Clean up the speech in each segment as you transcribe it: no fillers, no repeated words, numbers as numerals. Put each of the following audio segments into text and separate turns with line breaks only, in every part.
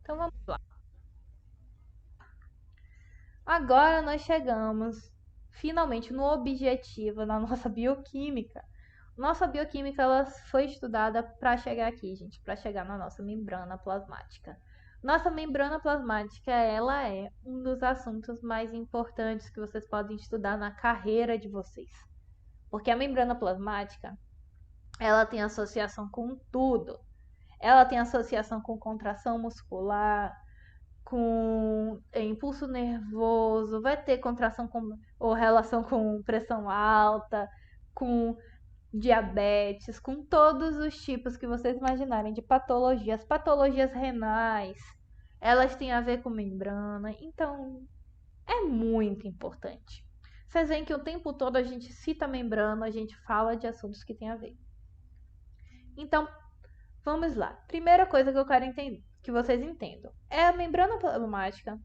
Então vamos lá. Agora nós chegamos finalmente no objetivo da nossa bioquímica. Nossa bioquímica ela foi estudada para chegar aqui, gente, para chegar na nossa membrana plasmática. Nossa membrana plasmática, ela é um dos assuntos mais importantes que vocês podem estudar na carreira de vocês. Porque a membrana plasmática, ela tem associação com tudo. Ela tem associação com contração muscular, com impulso nervoso, vai ter contração com, ou relação com pressão alta, com diabetes, com todos os tipos que vocês imaginarem de patologias, patologias renais, elas têm a ver com membrana, então é muito importante. Vocês veem que o tempo todo a gente cita membrana, a gente fala de assuntos que têm a ver. Então, vamos lá. Primeira coisa que eu quero entender, que vocês entendam, é a membrana plasmática.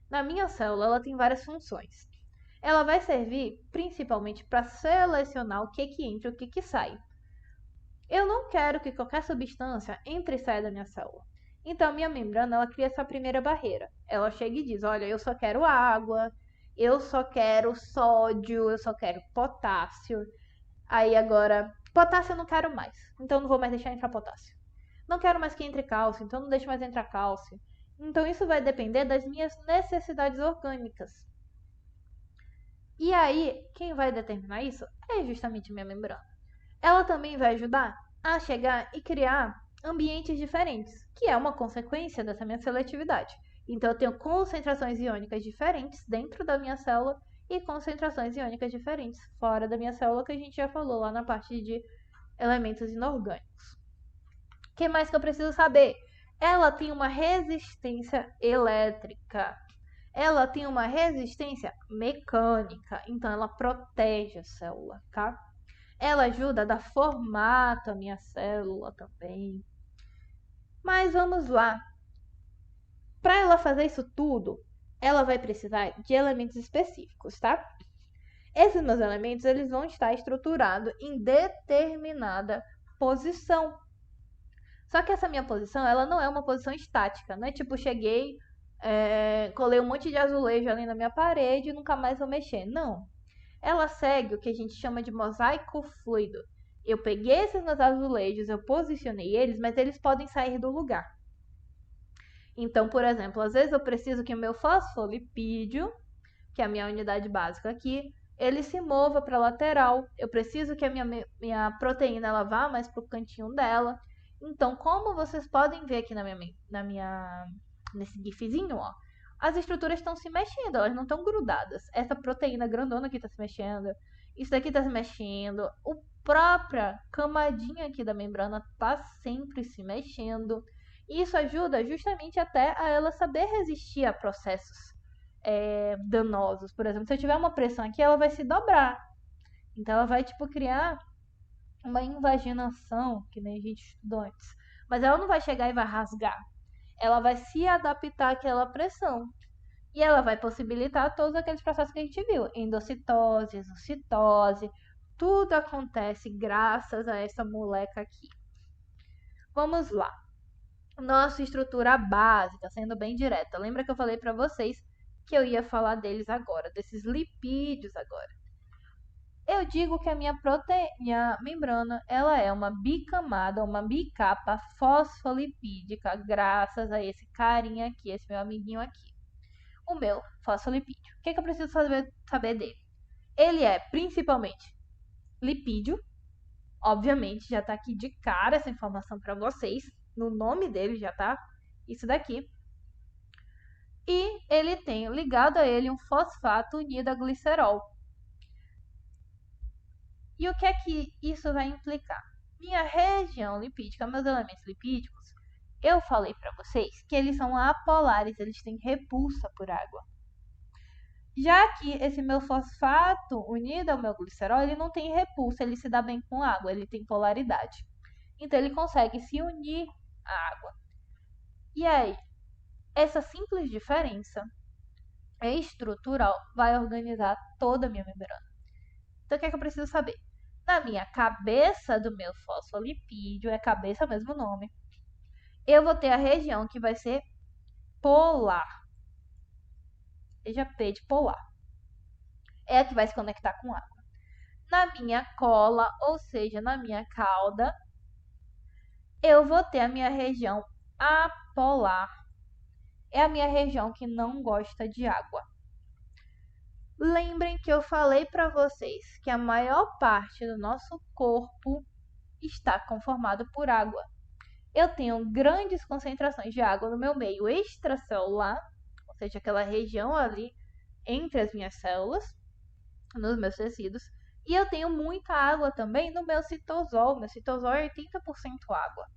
Na minha célula, ela tem várias funções. Ela vai servir principalmente para selecionar o que entra e o que sai. Eu não quero que qualquer substância entre e saia da minha célula. Então, a minha membrana, ela cria essa primeira barreira. Ela chega e diz, olha, eu só quero água, eu só quero sódio, eu só quero potássio. Aí agora, potássio eu não quero mais, então não vou mais deixar entrar potássio. Não quero mais que entre cálcio, então não deixo mais entrar cálcio. Então isso vai depender das minhas necessidades orgânicas. E aí, quem vai determinar isso é justamente minha membrana. Ela também vai ajudar a chegar e criar ambientes diferentes, que é uma consequência dessa minha seletividade. Então eu tenho concentrações iônicas diferentes dentro da minha célula e concentrações iônicas diferentes fora da minha célula, que a gente já falou lá na parte de elementos inorgânicos. O que mais que eu preciso saber? Ela tem uma resistência elétrica. Ela tem uma resistência mecânica, então ela protege a célula, tá? Ela ajuda a dar formato à minha célula também. Mas vamos lá. Para ela fazer isso tudo, ela vai precisar de elementos específicos, tá? Esses meus elementos eles vão estar estruturados em determinada posição. Só que essa minha posição, ela não é uma posição estática, não é tipo, cheguei, colei um monte de azulejo ali na minha parede e nunca mais vou mexer. Não. Ela segue o que a gente chama de mosaico fluido. Eu peguei esses meus azulejos, eu posicionei eles, mas eles podem sair do lugar. Então, por exemplo, às vezes eu preciso que o meu fosfolipídio, que é a minha unidade básica aqui, ele se mova para a lateral. Eu preciso que a minha proteína ela vá mais para o cantinho dela. Então, como vocês podem ver aqui nesse gifzinho, ó, as estruturas estão se mexendo, elas não estão grudadas. Essa proteína grandona aqui está se mexendo, isso daqui está se mexendo, a própria camadinha aqui da membrana está sempre se mexendo. Isso ajuda justamente até a ela saber resistir a processos danosos. Por exemplo, se eu tiver uma pressão aqui, ela vai se dobrar. Então ela vai tipo criar uma invaginação, que nem a gente estudou antes. Mas ela não vai chegar e vai rasgar. Ela vai se adaptar àquela pressão. E ela vai possibilitar todos aqueles processos que a gente viu. Endocitose, exocitose. Tudo acontece graças a essa moleca aqui. Vamos lá. Nossa estrutura básica, sendo bem direta. Lembra que eu falei para vocês que eu ia falar deles agora, desses lipídios agora. Eu digo que a minha membrana, ela é uma bicamada, uma bicapa fosfolipídica, graças a esse carinha aqui, esse meu amiguinho aqui. O meu fosfolipídio. O que eu preciso saber dele? Ele é principalmente lipídio, obviamente já tá aqui de cara essa informação para vocês, no nome dele já tá isso daqui. E ele tem ligado a ele um fosfato unido a glicerol. E o que é que isso vai implicar? Minha região lipídica, meus elementos lipídicos, eu falei para vocês que eles são apolares, eles têm repulsa por água. Já que esse meu fosfato unido ao meu glicerol, ele não tem repulsa, ele se dá bem com água, ele tem polaridade. Então ele consegue se unir à água. E aí, essa simples diferença estrutural vai organizar toda a minha membrana. Então o que é que eu preciso saber? Na minha cabeça do meu fosfolipídio, é cabeça mesmo nome, eu vou ter a região que vai ser polar. Letra P de polar. É a que vai se conectar com água. Na minha cola, ou seja, na minha cauda, eu vou ter a minha região apolar. É a minha região que não gosta de água. Lembrem que eu falei para vocês que a maior parte do nosso corpo está conformado por água. Eu tenho grandes concentrações de água no meu meio extracelular, ou seja, aquela região ali entre as minhas células, nos meus tecidos, e eu tenho muita água também no meu citosol. Meu citosol é 80% água.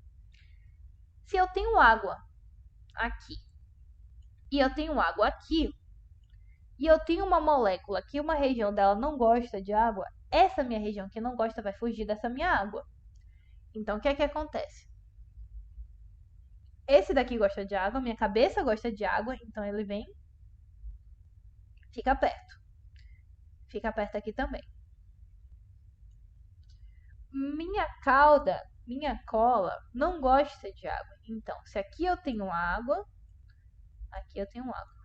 Se eu tenho água aqui e eu tenho água aqui, e eu tenho uma molécula que uma região dela não gosta de água, essa minha região que não gosta vai fugir dessa minha água. Então, o que é que acontece? Esse daqui gosta de água, minha cabeça gosta de água, então ele vem, fica perto. Fica perto aqui também. Minha cauda, minha cola, não gosta de água. Então, se aqui eu tenho água, aqui eu tenho água.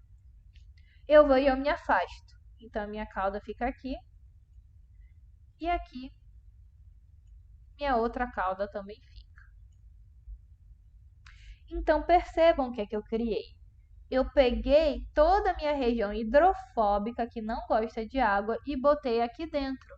Eu vou e eu me afasto. Então, a minha cauda fica aqui. E aqui, minha outra cauda também fica. Então, percebam o que é que eu criei. Eu peguei toda a minha região hidrofóbica, que não gosta de água, e botei aqui dentro.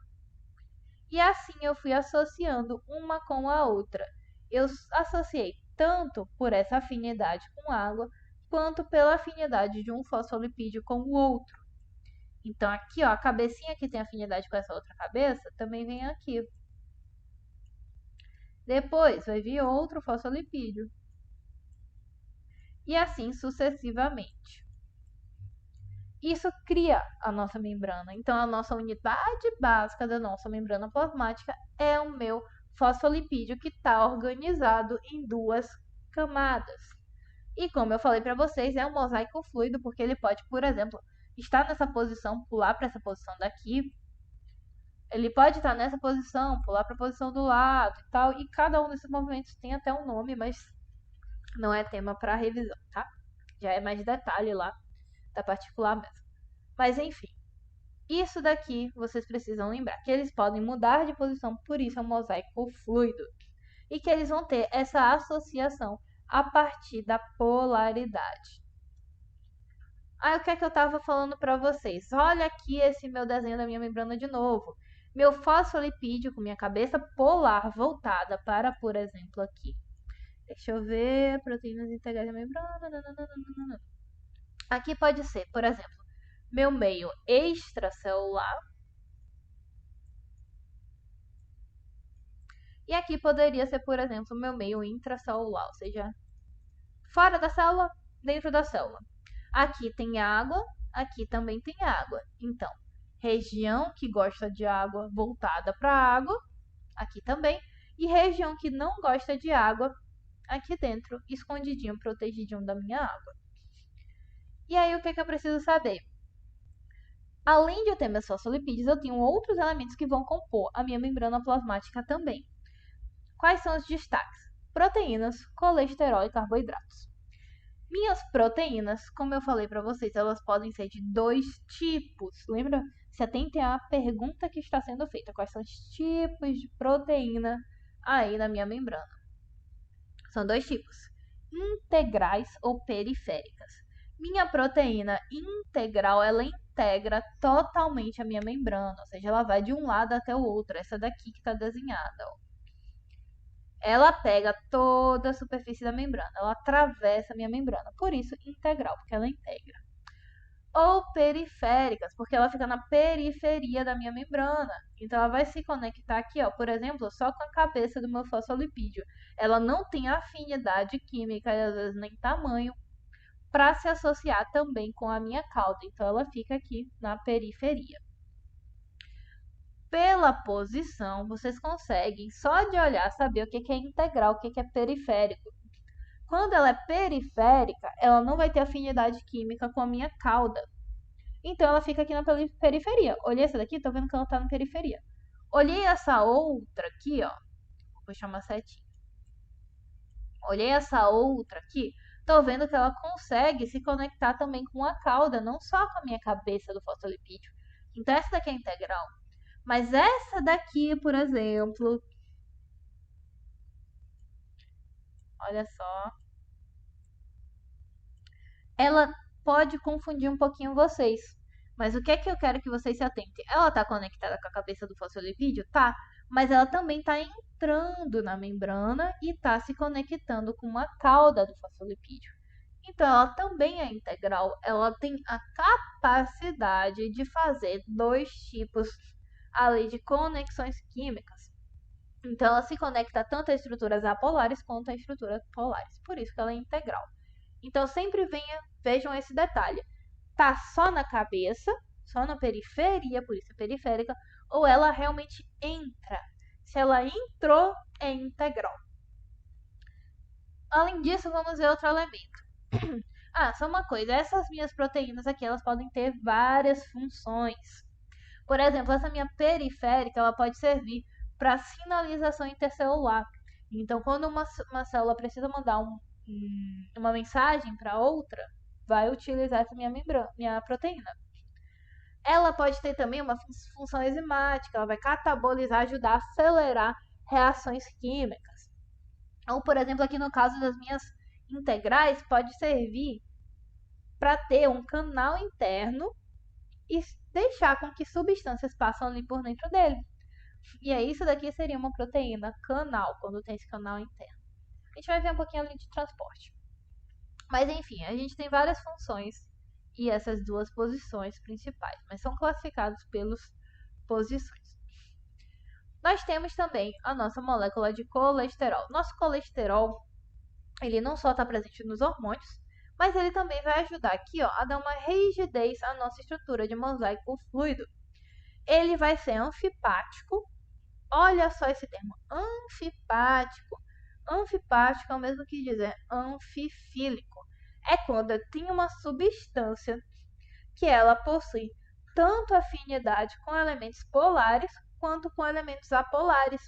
E assim eu fui associando uma com a outra. Eu associei tanto por essa afinidade com água, quanto pela afinidade de um fosfolipídio com o outro. Então aqui, ó, a cabecinha que tem afinidade com essa outra cabeça, também vem aqui. Depois vai vir outro fosfolipídio. E assim sucessivamente. Isso cria a nossa membrana. Então, a nossa unidade básica da nossa membrana plasmática é o meu fosfolipídio, que está organizado em duas camadas. E como eu falei para vocês, é um mosaico fluido, porque ele pode, por exemplo, estar nessa posição, pular para essa posição daqui. Ele pode estar nessa posição, pular para a posição do lado e tal. E cada um desses movimentos tem até um nome, mas não é tema para revisão, tá? Já é mais detalhe lá da particular mesmo. Mas enfim, isso daqui vocês precisam lembrar, que eles podem mudar de posição, por isso é um mosaico fluido. E que eles vão ter essa associação a partir da polaridade. Aí o que é que eu estava falando para vocês? Olha aqui esse meu desenho da minha membrana de novo. Meu fosfolipídio com minha cabeça polar voltada para, por exemplo, aqui. Deixa eu ver, proteínas integrais da membrana. Aqui pode ser, por exemplo, meu meio extracelular. E aqui poderia ser, por exemplo, meu meio intracelular, ou seja, fora da célula, dentro da célula. Aqui tem água, aqui também tem água. Então, região que gosta de água voltada para a água, aqui também. E região que não gosta de água, aqui dentro, escondidinho, protegidinho da minha água. E aí, o que é que eu preciso saber? Além de eu ter meus fosfolipídios, eu tenho outros elementos que vão compor a minha membrana plasmática também. Quais são os destaques? Proteínas, colesterol e carboidratos. Minhas proteínas, como eu falei para vocês, elas podem ser de dois tipos. Lembra? Se atentem à pergunta que está sendo feita. Quais são os tipos de proteína aí na minha membrana? São dois tipos. Integrais ou periféricas. Minha proteína integral, ela integra totalmente a minha membrana. Ou seja, ela vai de um lado até o outro. Essa daqui que está desenhada, ó. Ela pega toda a superfície da membrana, ela atravessa a minha membrana, por isso integral, porque ela integra. Ou periféricas, porque ela fica na periferia da minha membrana, então ela vai se conectar aqui, ó, por exemplo, só com a cabeça do meu fosfolipídio. Ela não tem afinidade química e às vezes nem tamanho para se associar também com a minha cauda, então ela fica aqui na periferia. Pela posição, vocês conseguem, só de olhar, saber o que é integral, o que é periférico. Quando ela é periférica, ela não vai ter afinidade química com a minha cauda. Então, ela fica aqui na periferia. Olhei essa daqui, tô vendo que ela tá na periferia. Olhei essa outra aqui, ó. Vou chamar setinha. Olhei essa outra aqui, tô vendo que ela consegue se conectar também com a cauda, não só com a minha cabeça do fosfolipídio. Então essa daqui é integral. Mas essa daqui, por exemplo, olha só, ela pode confundir um pouquinho vocês. Mas o que é que eu quero que vocês se atentem? Ela está conectada com a cabeça do fosfolipídio? Tá. Mas ela também está entrando na membrana e está se conectando com uma cauda do fosfolipídio. Então, ela também é integral. Ela tem a capacidade de fazer dois tipos ali de conexões químicas. Então, ela se conecta tanto a estruturas apolares quanto a estruturas polares. Por isso que ela é integral. Então, sempre vejam esse detalhe. Tá só na cabeça, só na periferia, por isso é periférica, ou ela realmente entra. Se ela entrou, é integral. Além disso, vamos ver outro elemento. Só uma coisa, essas minhas proteínas aqui, elas podem ter várias funções. Por exemplo, essa minha periférica, ela pode servir para sinalização intercelular. Então, quando uma célula precisa mandar uma mensagem para outra, vai utilizar essa minha proteína. Ela pode ter também uma função enzimática, ela vai catabolizar, ajudar a acelerar reações químicas. Ou, por exemplo, aqui no caso das minhas integrais, pode servir para ter um canal interno e deixar com que substâncias passem ali por dentro dele. E aí, isso daqui seria uma proteína canal, quando tem esse canal interno. A gente vai ver um pouquinho ali de transporte. Mas enfim, a gente tem várias funções e essas duas posições principais, mas são classificados pelas posições. Nós temos também a nossa molécula de colesterol. Nosso colesterol, ele não só está presente nos hormônios, mas ele também vai ajudar aqui, ó, a dar uma rigidez à nossa estrutura de mosaico fluido. Ele vai ser anfipático. Olha só esse termo, anfipático. Anfipático é o mesmo que dizer anfifílico. É quando tem uma substância que ela possui tanto afinidade com elementos polares quanto com elementos apolares.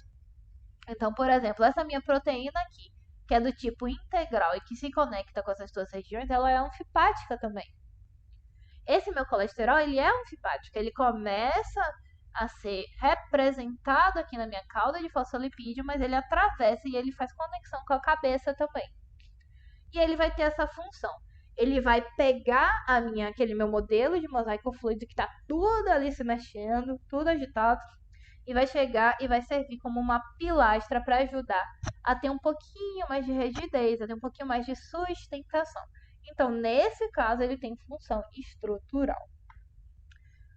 Então, por exemplo, essa minha proteína aqui, que é do tipo integral e que se conecta com essas duas regiões, ela é anfipática também. Esse meu colesterol, ele é anfipático, ele começa a ser representado aqui na minha cauda de fosfolipídio, mas ele atravessa e ele faz conexão com a cabeça também. E ele vai ter essa função. Ele vai pegar aquele meu modelo de mosaico fluido que está tudo ali se mexendo, tudo agitado, e vai chegar e vai servir como uma pilastra para ajudar a ter um pouquinho mais de rigidez, a ter um pouquinho mais de sustentação. Então, nesse caso, ele tem função estrutural.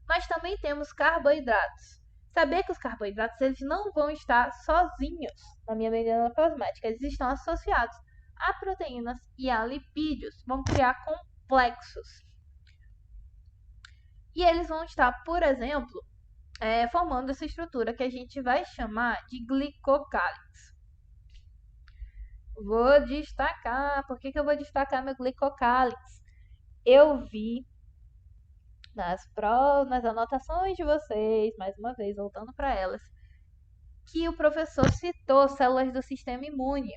Nós também temos carboidratos. Saber que os carboidratos eles não vão estar sozinhos na minha membrana plasmática, eles estão associados a proteínas e a lipídios, vão criar complexos. E eles vão estar, por exemplo, formando essa estrutura que a gente vai chamar de glicocálix. Vou destacar. Por que eu vou destacar meu glicocálix? Eu vi nas anotações de vocês, mais uma vez, voltando para elas, que o professor citou células do sistema imune.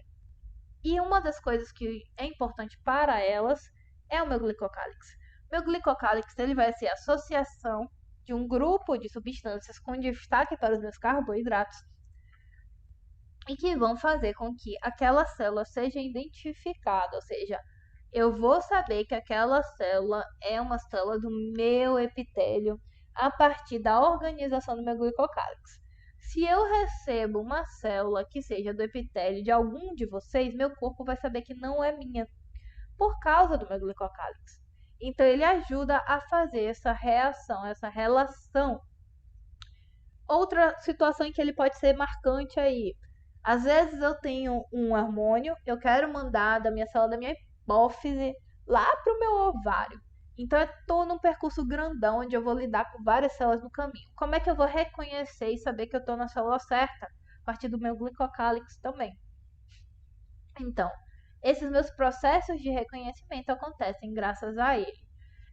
E uma das coisas que é importante para elas é o meu glicocálix. Meu glicocálix ele vai ser a associação de um grupo de substâncias com destaque para os meus carboidratos e que vão fazer com que aquela célula seja identificada, ou seja, eu vou saber que aquela célula é uma célula do meu epitélio a partir da organização do meu glicocálix. Se eu recebo uma célula que seja do epitélio de algum de vocês, meu corpo vai saber que não é minha, por causa do meu glicocálix. Então, ele ajuda a fazer essa reação, essa relação. Outra situação em que ele pode ser marcante aí. Às vezes eu tenho um hormônio, eu quero mandar da minha célula, da minha hipófise, lá para o meu ovário. Então, eu estou num percurso grandão, onde eu vou lidar com várias células no caminho. Como é que eu vou reconhecer e saber que eu estou na célula certa? A partir do meu glicocálix também. Então, esses meus processos de reconhecimento acontecem graças a ele.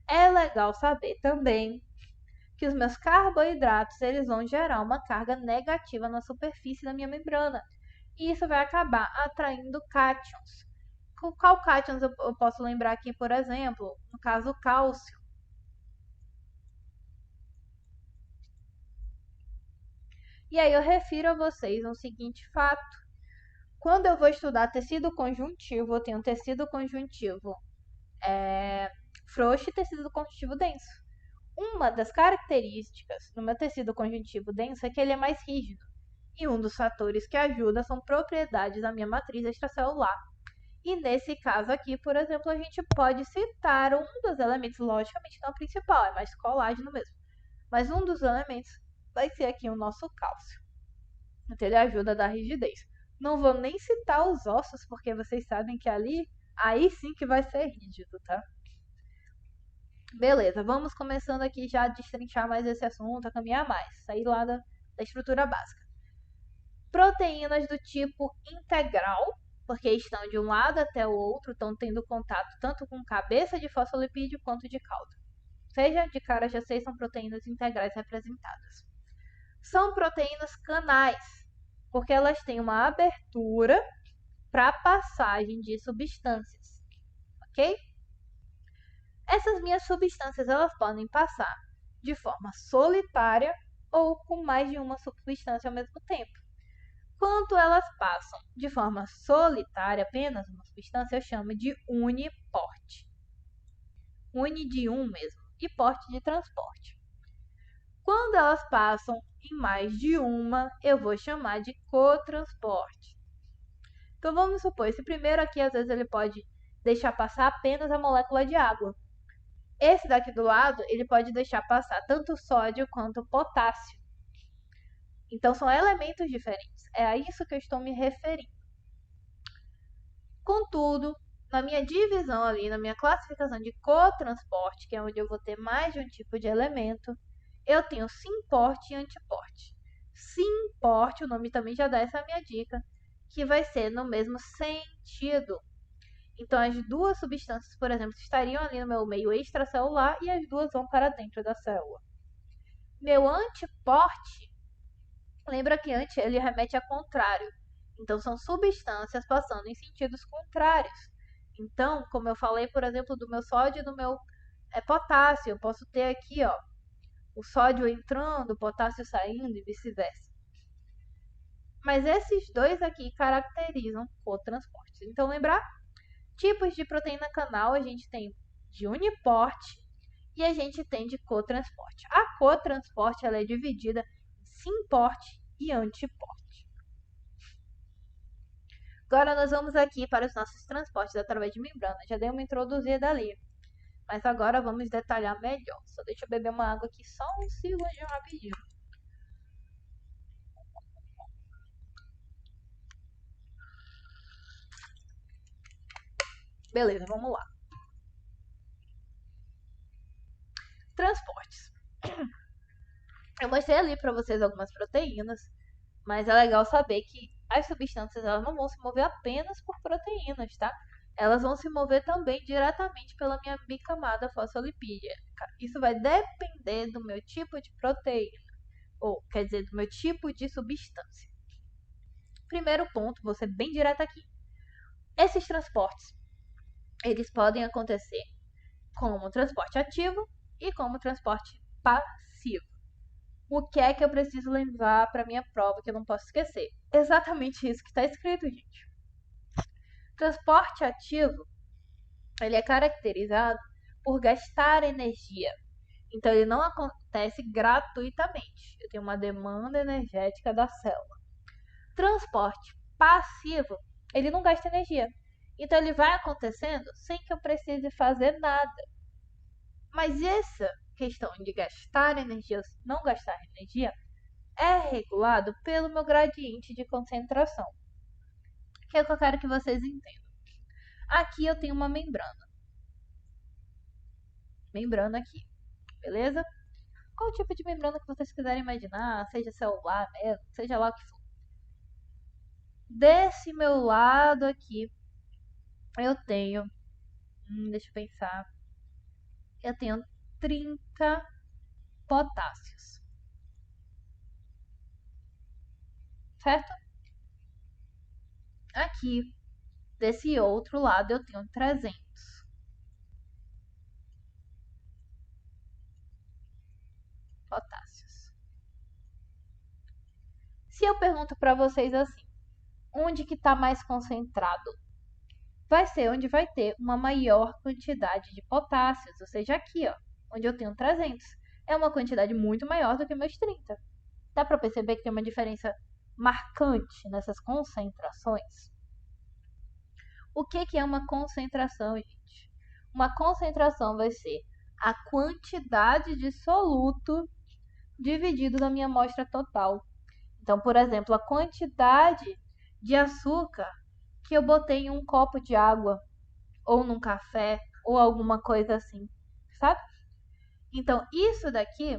É legal saber também que os meus carboidratos eles vão gerar uma carga negativa na superfície da minha membrana. E isso vai acabar atraindo cátions. Qual cátions eu posso lembrar aqui, por exemplo? No caso, o cálcio. E aí eu refiro a vocês um seguinte fato. Quando eu vou estudar tecido conjuntivo, eu tenho tecido conjuntivo frouxo e tecido conjuntivo denso. Uma das características do meu tecido conjuntivo denso é que ele é mais rígido. E um dos fatores que ajuda são propriedades da minha matriz extracelular. E nesse caso aqui, por exemplo, a gente pode citar um dos elementos, logicamente não o principal, é mais colágeno mesmo. Mas um dos elementos vai ser aqui o nosso cálcio. Então ele ajuda a dar rigidez. Não vou nem citar os ossos, porque vocês sabem que ali, aí sim que vai ser rígido, tá? Beleza, vamos começando aqui já a destrinchar mais esse assunto, a caminhar mais, sair lá da estrutura básica. Proteínas do tipo integral, porque estão de um lado até o outro, estão tendo contato tanto com cabeça de fosfolipídio quanto de caldo. Seja de cara já sei, são proteínas integrais representadas. São proteínas canais, porque elas têm uma abertura para passagem de substâncias, ok? Essas minhas substâncias elas podem passar de forma solitária ou com mais de uma substância ao mesmo tempo. Quando elas passam de forma solitária, apenas uma substância, eu chamo de uniporte. Uni de um mesmo, e porte de transporte. Quando elas passam em mais de uma, eu vou chamar de cotransporte. Então vamos supor, esse primeiro aqui, às vezes ele pode deixar passar apenas a molécula de água. Esse daqui do lado, ele pode deixar passar tanto sódio quanto potássio. Então são elementos diferentes. É a isso que eu estou me referindo. Contudo, na minha divisão ali, na minha classificação de cotransporte, que é onde eu vou ter mais de um tipo de elemento, eu tenho simporte e antiporte. Simporte, o nome também já dá essa minha dica, que vai ser no mesmo sentido. Então, as duas substâncias, por exemplo, estariam ali no meu meio extracelular e as duas vão para dentro da célula. Meu antiporte, lembra que anti ele remete a contrário. Então, são substâncias passando em sentidos contrários. Então, como eu falei, por exemplo, do meu sódio e do meu potássio, eu posso ter aqui, ó, o sódio entrando, o potássio saindo e vice-versa. Mas esses dois aqui caracterizam cotransportes. Então, lembrar? Tipos de proteína canal a gente tem de uniporte e a gente tem de cotransporte. A cotransporte ela é dividida em simporte e antiporte. Agora nós vamos aqui para os nossos transportes através de membrana. Já dei uma introduzida ali. Mas agora vamos detalhar melhor. Só deixa eu beber uma água aqui só um segundinho rapidinho. Beleza, vamos lá. Transportes. Eu mostrei ali para vocês algumas proteínas, mas é legal saber que as substâncias elas não vão se mover apenas por proteínas, tá? Elas vão se mover também diretamente pela minha bicamada fosfolipídica. Isso vai depender do meu tipo de proteína, ou quer dizer, do meu tipo de substância. Primeiro ponto, vou ser bem direto aqui. Esses transportes, eles podem acontecer como transporte ativo e como transporte passivo. O que é que eu preciso levar para minha prova que eu não posso esquecer? Exatamente isso que está escrito, gente. Transporte ativo, ele é caracterizado por gastar energia. Então, ele não acontece gratuitamente. Eu tenho uma demanda energética da célula. Transporte passivo, ele não gasta energia. Então, ele vai acontecendo sem que eu precise fazer nada. Mas essa questão de gastar energia ou não gastar energia é regulado pelo meu gradiente de concentração. Que é o que eu quero que vocês entendam. Aqui eu tenho uma membrana. Membrana aqui, beleza? Qual tipo de membrana que vocês quiserem imaginar, seja celular mesmo, seja lá o que for. Desse meu lado aqui, eu tenho, deixa eu pensar, eu tenho 30 potássios, certo? Aqui Desse outro lado eu tenho 300 potássios. Se eu pergunto para vocês assim, onde que está mais concentrado? Vai ser onde vai ter uma maior quantidade de potássios, ou seja, aqui, ó, onde eu tenho 300. É uma quantidade muito maior do que meus 30. Dá para perceber que tem uma diferença marcante nessas concentrações? O que é uma concentração, gente? Uma concentração vai ser a quantidade de soluto dividido na minha amostra total. Então, por exemplo, a quantidade de açúcar que eu botei em um copo de água, ou num café, ou alguma coisa assim, sabe? Então, isso daqui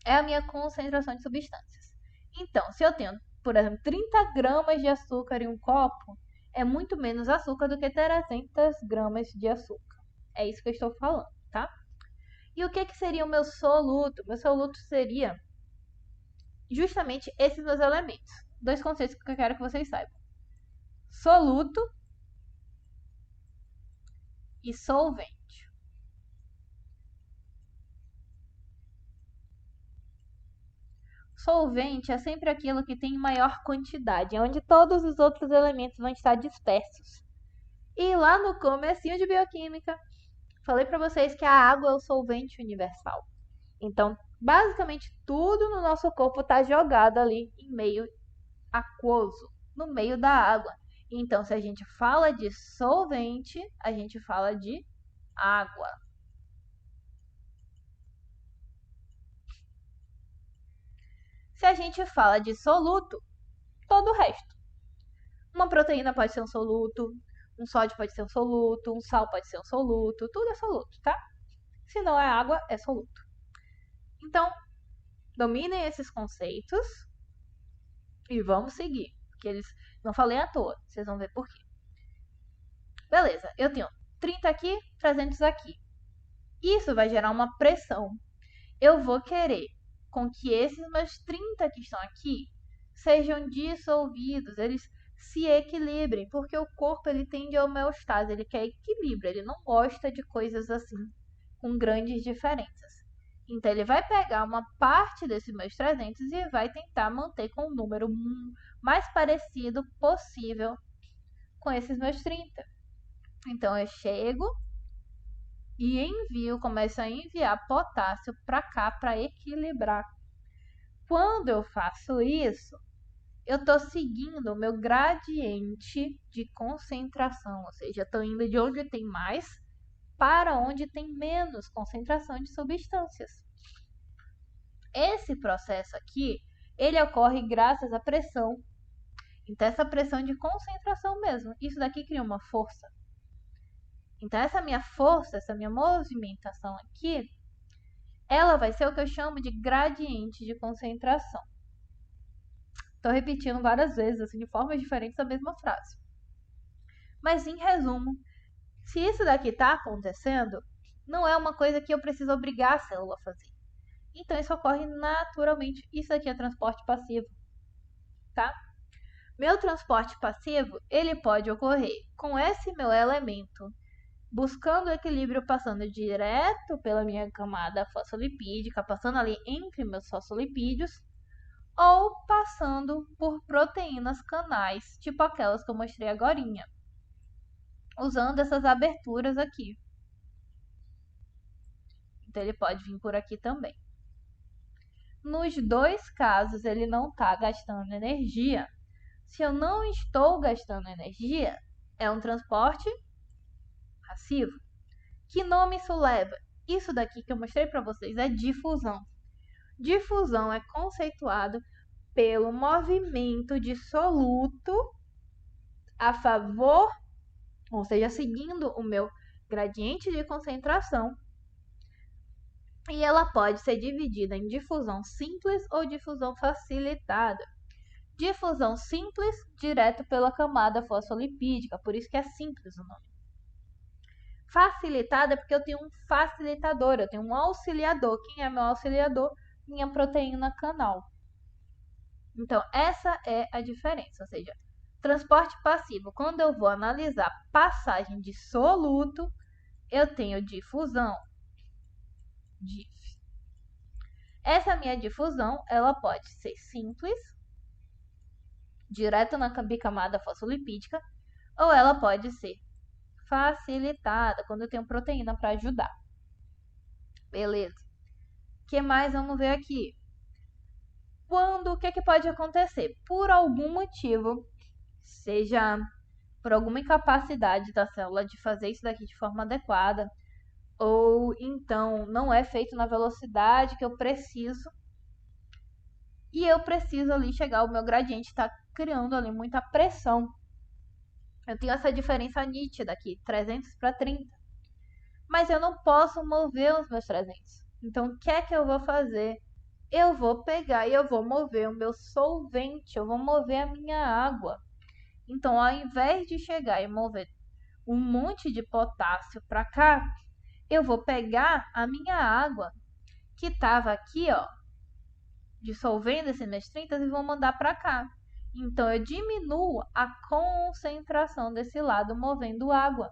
é a minha concentração de substâncias. Então, se eu tenho, por exemplo, 30 gramas de açúcar em um copo, é muito menos açúcar do que 300 gramas de açúcar. É isso que eu estou falando, tá? E o que seria o meu soluto? Meu soluto seria justamente esses dois elementos. Dois conceitos que eu quero que vocês saibam. Soluto e solvente. Solvente é sempre aquilo que tem maior quantidade, onde todos os outros elementos vão estar dispersos. E lá no comecinho de bioquímica, falei para vocês que a água é o solvente universal. Então, basicamente tudo no nosso corpo está jogado ali em meio aquoso, no meio da água. Então, se a gente fala de solvente, a gente fala de água. Se a gente fala de soluto, todo o resto. Uma proteína pode ser um soluto, um sódio pode ser um soluto, um sal pode ser um soluto, tudo é soluto, tá? Se não é água, é soluto. Então, dominem esses conceitos e vamos seguir, porque eles não falei à toa, vocês vão ver por quê. Beleza, eu tenho 30 aqui, 300 aqui. Isso vai gerar uma pressão. Eu vou querer com que esses meus 30 que estão aqui sejam dissolvidos, eles se equilibrem, porque o corpo ele tende a homeostase, ele quer equilíbrio, ele não gosta de coisas assim, com grandes diferenças. Então ele vai pegar uma parte desses meus 300 e vai tentar manter com o número mais parecido possível com esses meus 30. Então eu chego e envio, começo a enviar potássio para cá para equilibrar. Quando eu faço isso, eu estou seguindo o meu gradiente de concentração, ou seja, estou indo de onde tem mais para onde tem menos concentração de substâncias. Esse processo aqui, ele ocorre graças à pressão. Então, essa pressão de concentração mesmo, isso daqui cria uma força. Então, essa minha força, essa minha movimentação aqui, ela vai ser o que eu chamo de gradiente de concentração. Estou repetindo várias vezes, assim, de formas diferentes, a mesma frase. Mas, em resumo, se isso daqui está acontecendo, não é uma coisa que eu preciso obrigar a célula a fazer. Então, isso ocorre naturalmente. Isso aqui é transporte passivo, tá? Meu transporte passivo, ele pode ocorrer com esse meu elemento, buscando o equilíbrio, passando direto pela minha camada fosfolipídica, passando ali entre meus fosfolipídios, ou passando por proteínas canais, tipo aquelas que eu mostrei agorinha, usando essas aberturas aqui. Então, ele pode vir por aqui também. Nos dois casos, ele não está gastando energia. Se eu não estou gastando energia, é um transporte passivo. Que nome isso leva? Isso daqui que eu mostrei para vocês é difusão. Difusão é conceituado pelo movimento de soluto a favor, ou seja, seguindo o meu gradiente de concentração. E ela pode ser dividida em difusão simples ou difusão facilitada. Difusão simples, direto pela camada fosfolipídica, por isso que é simples o nome. Facilitada é porque eu tenho um facilitador, eu tenho um auxiliador. Quem é meu auxiliador? Minha proteína canal. Então, essa é a diferença, ou seja, Transporte passivo. Quando eu vou analisar passagem de soluto, eu tenho difusão. Essa minha difusão, ela pode ser simples, direto na bicamada fosfolipídica, ou ela pode ser facilitada, quando eu tenho proteína para ajudar. Beleza. O que mais vamos ver aqui? O que pode acontecer? Por algum motivo, seja por alguma incapacidade da célula de fazer isso daqui de forma adequada, ou então não é feito na velocidade que eu preciso, e eu preciso ali chegar, o meu gradiente está criando ali muita pressão. Eu tenho essa diferença nítida aqui, 300 para 30. Mas eu não posso mover os meus 300. Então, o que é que eu vou fazer? Eu vou pegar e eu vou mover o meu solvente, eu vou mover a minha água. Então, ao invés de chegar e mover um monte de potássio para cá, eu vou pegar a minha água que estava aqui, ó, dissolvendo esses meus 30 e vou mandar para cá. Então, eu diminuo a concentração desse lado movendo água.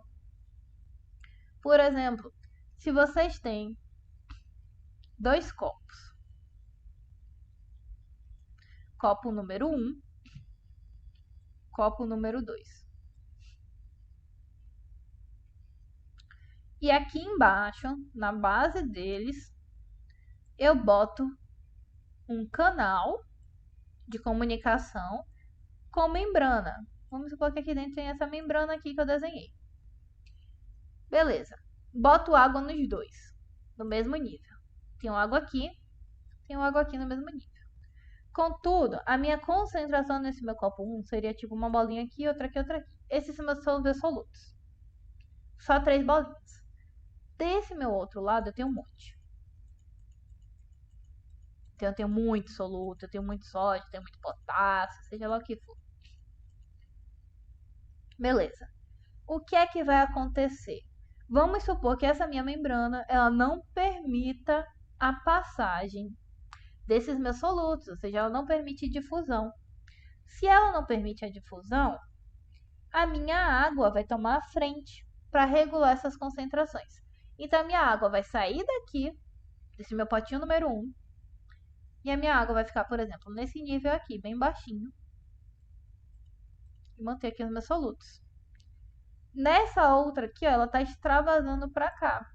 Por exemplo, se vocês têm 2 copos, copo número 1, copo número 2. E aqui embaixo, na base deles, eu boto um canal de comunicação com membrana. Vamos supor que aqui dentro tem essa membrana aqui que eu desenhei. Beleza. Boto água nos dois, no mesmo nível. Tenho água aqui no mesmo nível. Contudo, a minha concentração nesse meu copo 1 seria tipo uma bolinha aqui, outra aqui, outra aqui. Esses são meus solutos. Só 3 bolinhas. Desse meu outro lado eu tenho um monte. Então eu tenho muito soluto, eu tenho muito sódio, eu tenho muito potássio, seja lá o que for. Beleza. O que é que vai acontecer? Vamos supor que essa minha membrana, ela não permita a passagem desses meus solutos, ou seja, ela não permite difusão. Se ela não permite a difusão, a minha água vai tomar a frente para regular essas concentrações. Então, a minha água vai sair daqui, desse meu potinho número 1, e a minha água vai ficar, por exemplo, nesse nível aqui, bem baixinho, e manter aqui os meus solutos. Nessa outra aqui, ó, ela está extravasando para cá.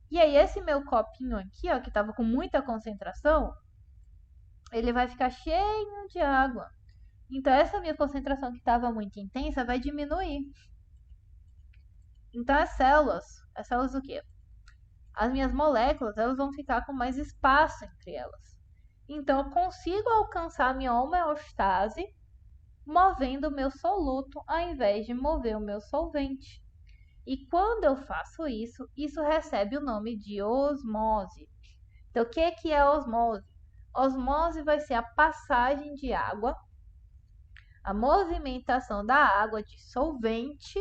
E aí, esse meu copinho aqui, ó, que estava com muita concentração, ele vai ficar cheio de água. Então, essa minha concentração que estava muito intensa vai diminuir. Então, as células o quê? As minhas moléculas, elas vão ficar com mais espaço entre elas. Então, eu consigo alcançar a minha homeostase movendo o meu soluto ao invés de mover o meu solvente. E quando eu faço isso, isso recebe o nome de osmose. Então, o que é osmose? Osmose vai ser a passagem de água, a movimentação da água de solvente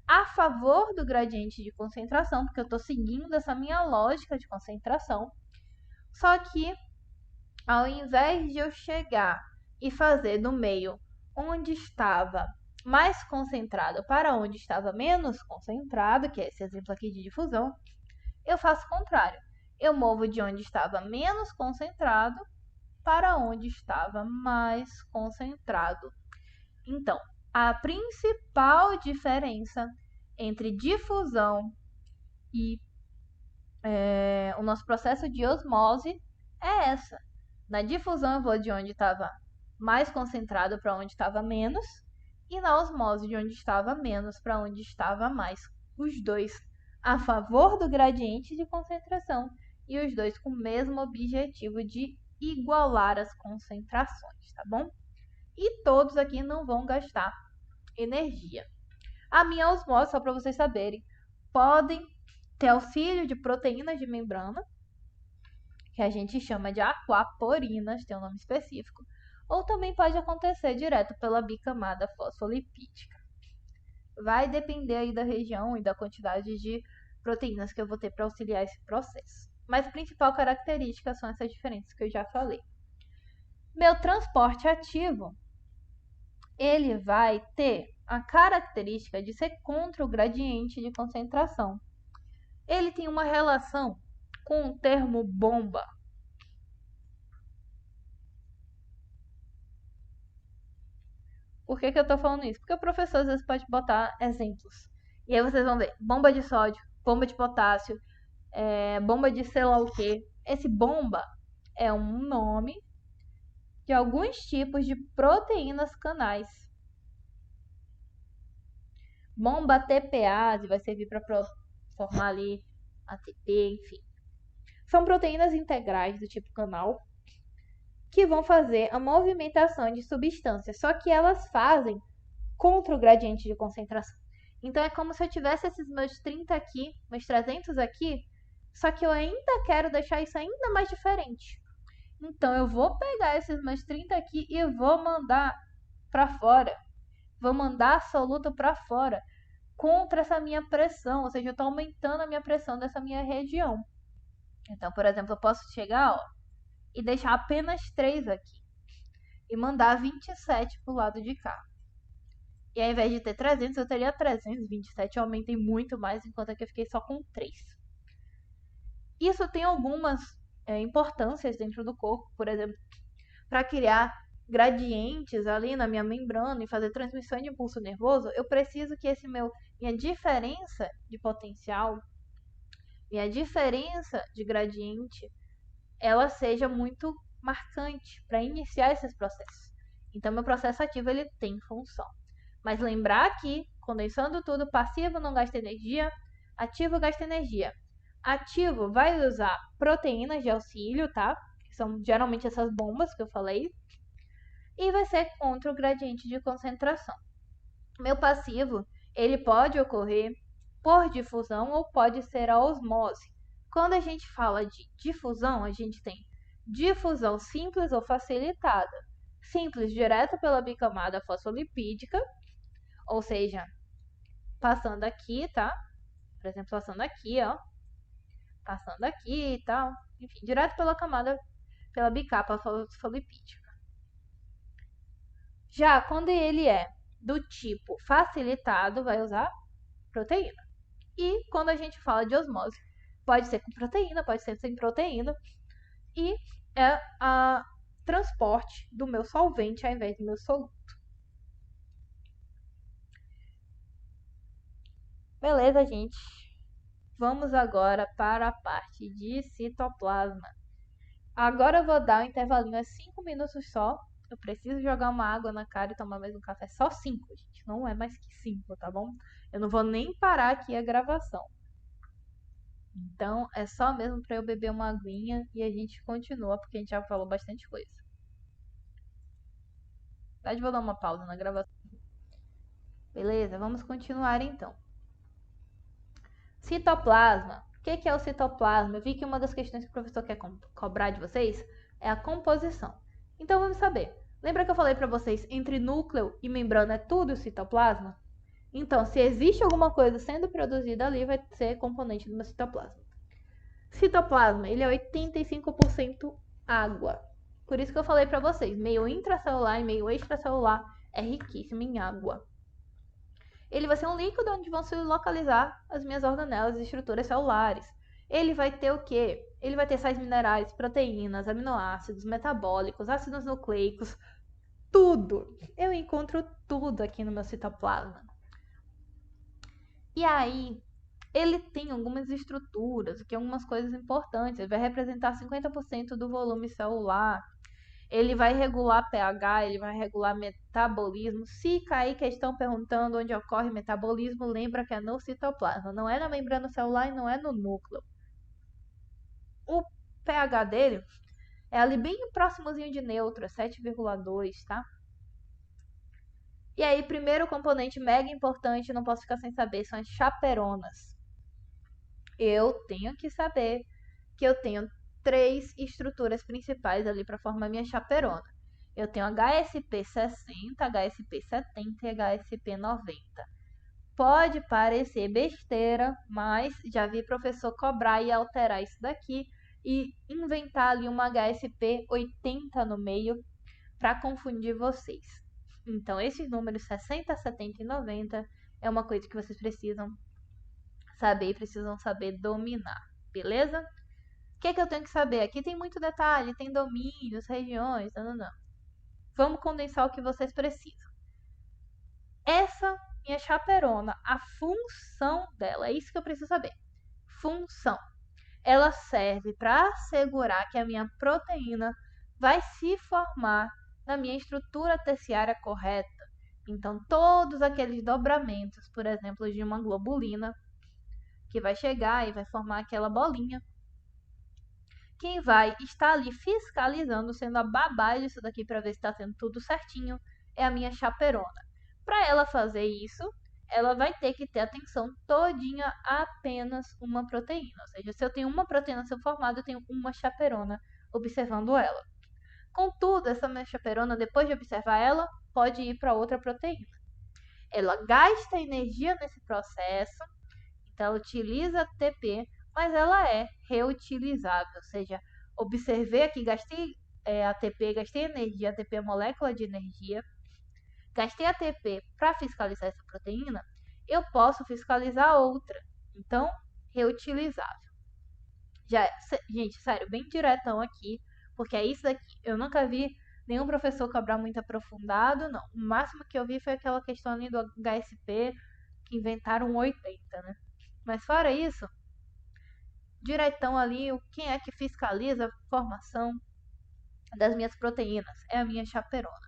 a favor do gradiente de concentração, porque eu estou seguindo essa minha lógica de concentração. Só que, ao invés de eu chegar e fazer do meio onde estava mais concentrado para onde estava menos concentrado, que é esse exemplo aqui de difusão, eu faço o contrário. Eu movo de onde estava menos concentrado para onde estava mais concentrado. Então, a principal diferença entre difusão e o nosso processo de osmose é essa. Na difusão eu vou de onde estava mais concentrado para onde estava menos, e na osmose de onde estava menos para onde estava mais. Os dois a favor do gradiente de concentração e os dois com o mesmo objetivo de igualar as concentrações, tá bom? E todos aqui não vão gastar energia. A minha osmose, só para vocês saberem, podem ter auxílio de proteínas de membrana, que a gente chama de aquaporinas, tem um nome específico, ou também pode acontecer direto pela bicamada fosfolipídica. Vai depender aí da região e da quantidade de proteínas que eu vou ter para auxiliar esse processo. Mas a principal característica são essas diferenças que eu já falei. Meu transporte ativo ele vai ter a característica de ser contra o gradiente de concentração. Ele tem uma relação com o termo bomba. Por que eu estou falando isso? Porque o professor às vezes pode botar exemplos. E aí vocês vão ver bomba de sódio, bomba de potássio, bomba de sei lá o que. Esse bomba é um nome de alguns tipos de proteínas canais. Bomba TPase vai servir para formar ali ATP, enfim. São proteínas integrais do tipo canal que vão fazer a movimentação de substâncias, só que elas fazem contra o gradiente de concentração. Então é como se eu tivesse esses meus 30 aqui, meus 300 aqui, só que eu ainda quero deixar isso ainda mais diferente. Então eu vou pegar esses meus 30 aqui e vou mandar para fora. Vou mandar a soluta para fora contra essa minha pressão, ou seja, eu estou aumentando a minha pressão dessa minha região. Então, por exemplo, eu posso chegar e deixar apenas 3 aqui e mandar 27 para o lado de cá. E ao invés de ter 300, eu teria 327. Eu aumentei muito mais, enquanto aqui eu fiquei só com 3. Isso tem algumas importâncias dentro do corpo, por exemplo, para criar gradientes ali na minha membrana e fazer transmissão de impulso nervoso, eu preciso que minha diferença de potencial, minha diferença de gradiente, ela seja muito marcante para iniciar esses processos. Então, meu processo ativo ele tem função. Mas lembrar que, condensando tudo, passivo não gasta energia, ativo gasta energia. Ativo vai usar proteínas de auxílio, tá? Que são geralmente essas bombas que eu falei. E vai ser contra o gradiente de concentração. Meu passivo, ele pode ocorrer por difusão ou pode ser a osmose. Quando a gente fala de difusão, a gente tem difusão simples ou facilitada. Simples, direto pela bicamada fosfolipídica, ou seja, passando aqui, tá? Por exemplo, passando aqui, ó. Passando aqui e tal. Enfim, direto pela camada, pela bicapa fosfolipídica. Já quando ele é do tipo facilitado, vai usar proteína. E quando a gente fala de osmose, pode ser com proteína, pode ser sem proteína. E é a transporte do meu solvente ao invés do meu soluto. Beleza, gente? Vamos agora para a parte de citoplasma. Agora eu vou dar um intervalinho a 5 minutos só. Eu preciso jogar uma água na cara e tomar mais um café. Só 5, gente. Não é mais que 5, tá bom? Eu não vou nem parar aqui a gravação. Então, é só mesmo para eu beber uma aguinha e a gente continua, porque a gente já falou bastante coisa. Na verdade, vou dar uma pausa na gravação. Beleza? Vamos continuar então. Citoplasma. O que é o citoplasma? Eu vi que uma das questões que o professor quer cobrar de vocês é a composição. Então, vamos saber. Lembra que eu falei para vocês, entre núcleo e membrana é tudo citoplasma? Então, se existe alguma coisa sendo produzida ali, vai ser componente do meu citoplasma. Citoplasma, ele é 85% água. Por isso que eu falei para vocês, meio intracelular e meio extracelular é riquíssimo em água. Ele vai ser um líquido onde vão se localizar as minhas organelas e estruturas celulares. Ele vai ter o quê? Ele vai ter sais minerais, proteínas, aminoácidos, metabólicos, ácidos nucleicos, tudo. Eu encontro tudo aqui no meu citoplasma. E aí, ele tem algumas estruturas, que algumas coisas importantes. Ele vai representar 50% do volume celular. Ele vai regular pH, ele vai regular metabolismo. Se cair questão perguntando onde ocorre metabolismo, lembra que é no citoplasma, não é na membrana celular e não é no núcleo. O pH dele é ali bem próximozinho de neutro, é 7,2, tá? E aí, primeiro componente mega importante, não posso ficar sem saber, são as chaperonas. Eu tenho que saber que eu tenho 3 estruturas principais ali para formar minha chaperona. Eu tenho HSP60, HSP70 e HSP90. Pode parecer besteira, mas já vi professor cobrar e alterar isso daqui e inventar ali uma HSP80 no meio para confundir vocês. Então, esses números 60, 70 e 90 é uma coisa que vocês precisam saber e precisam saber dominar, beleza? O que é que eu tenho que saber? Aqui tem muito detalhe, tem domínios, regiões, não. Vamos condensar o que vocês precisam. Essa minha chaperona, a função dela, é isso que eu preciso saber. Função. Ela serve para assegurar que a minha proteína vai se formar na minha estrutura terciária correta. Então, todos aqueles dobramentos, por exemplo, de uma globulina, que vai chegar e vai formar aquela bolinha, quem vai estar ali fiscalizando, sendo a babá disso daqui para ver se está sendo tudo certinho, é a minha chaperona. Para ela fazer isso, ela vai ter que ter atenção todinha a apenas uma proteína. Ou seja, se eu tenho uma proteína a ser formada, eu tenho uma chaperona observando ela. Contudo, essa minha chaperona, depois de observar ela, pode ir para outra proteína. Ela gasta energia nesse processo, então ela utiliza ATP, mas ela é reutilizável. Ou seja, observei aqui, gastei ATP, gastei energia, ATP é molécula de energia, gastei ATP para fiscalizar essa proteína, eu posso fiscalizar outra. Então, reutilizável. Gente, sério, bem diretão aqui, porque é isso daqui. Eu nunca vi nenhum professor cobrar muito aprofundado, não. O máximo que eu vi foi aquela questão ali do HSP, que inventaram 80, né? Mas fora isso, diretão ali, quem é que fiscaliza a formação das minhas proteínas? É a minha chaperona.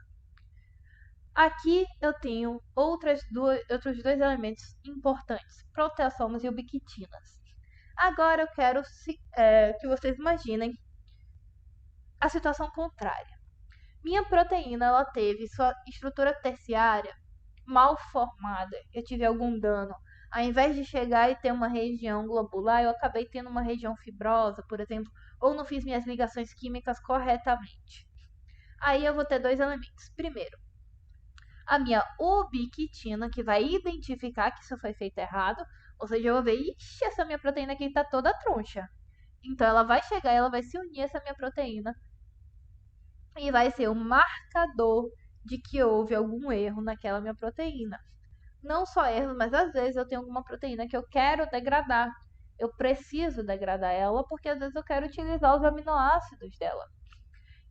Aqui eu tenho outros dois elementos importantes, proteasomas e ubiquitinas. Agora eu quero que vocês imaginem a situação contrária. Minha proteína ela teve sua estrutura terciária mal formada, eu tive algum dano. Ao invés de chegar e ter uma região globular, eu acabei tendo uma região fibrosa, por exemplo, ou não fiz minhas ligações químicas corretamente. Aí eu vou ter dois elementos. Primeiro, a minha ubiquitina, que vai identificar que isso foi feito errado, ou seja, eu vou ver, ixi, essa minha proteína aqui tá toda troncha. Então ela vai chegar, ela vai se unir a essa minha proteína e vai ser o marcador de que houve algum erro naquela minha proteína. Não só erros, mas às vezes eu tenho alguma proteína que eu quero degradar. Eu preciso degradar ela porque às vezes eu quero utilizar os aminoácidos dela.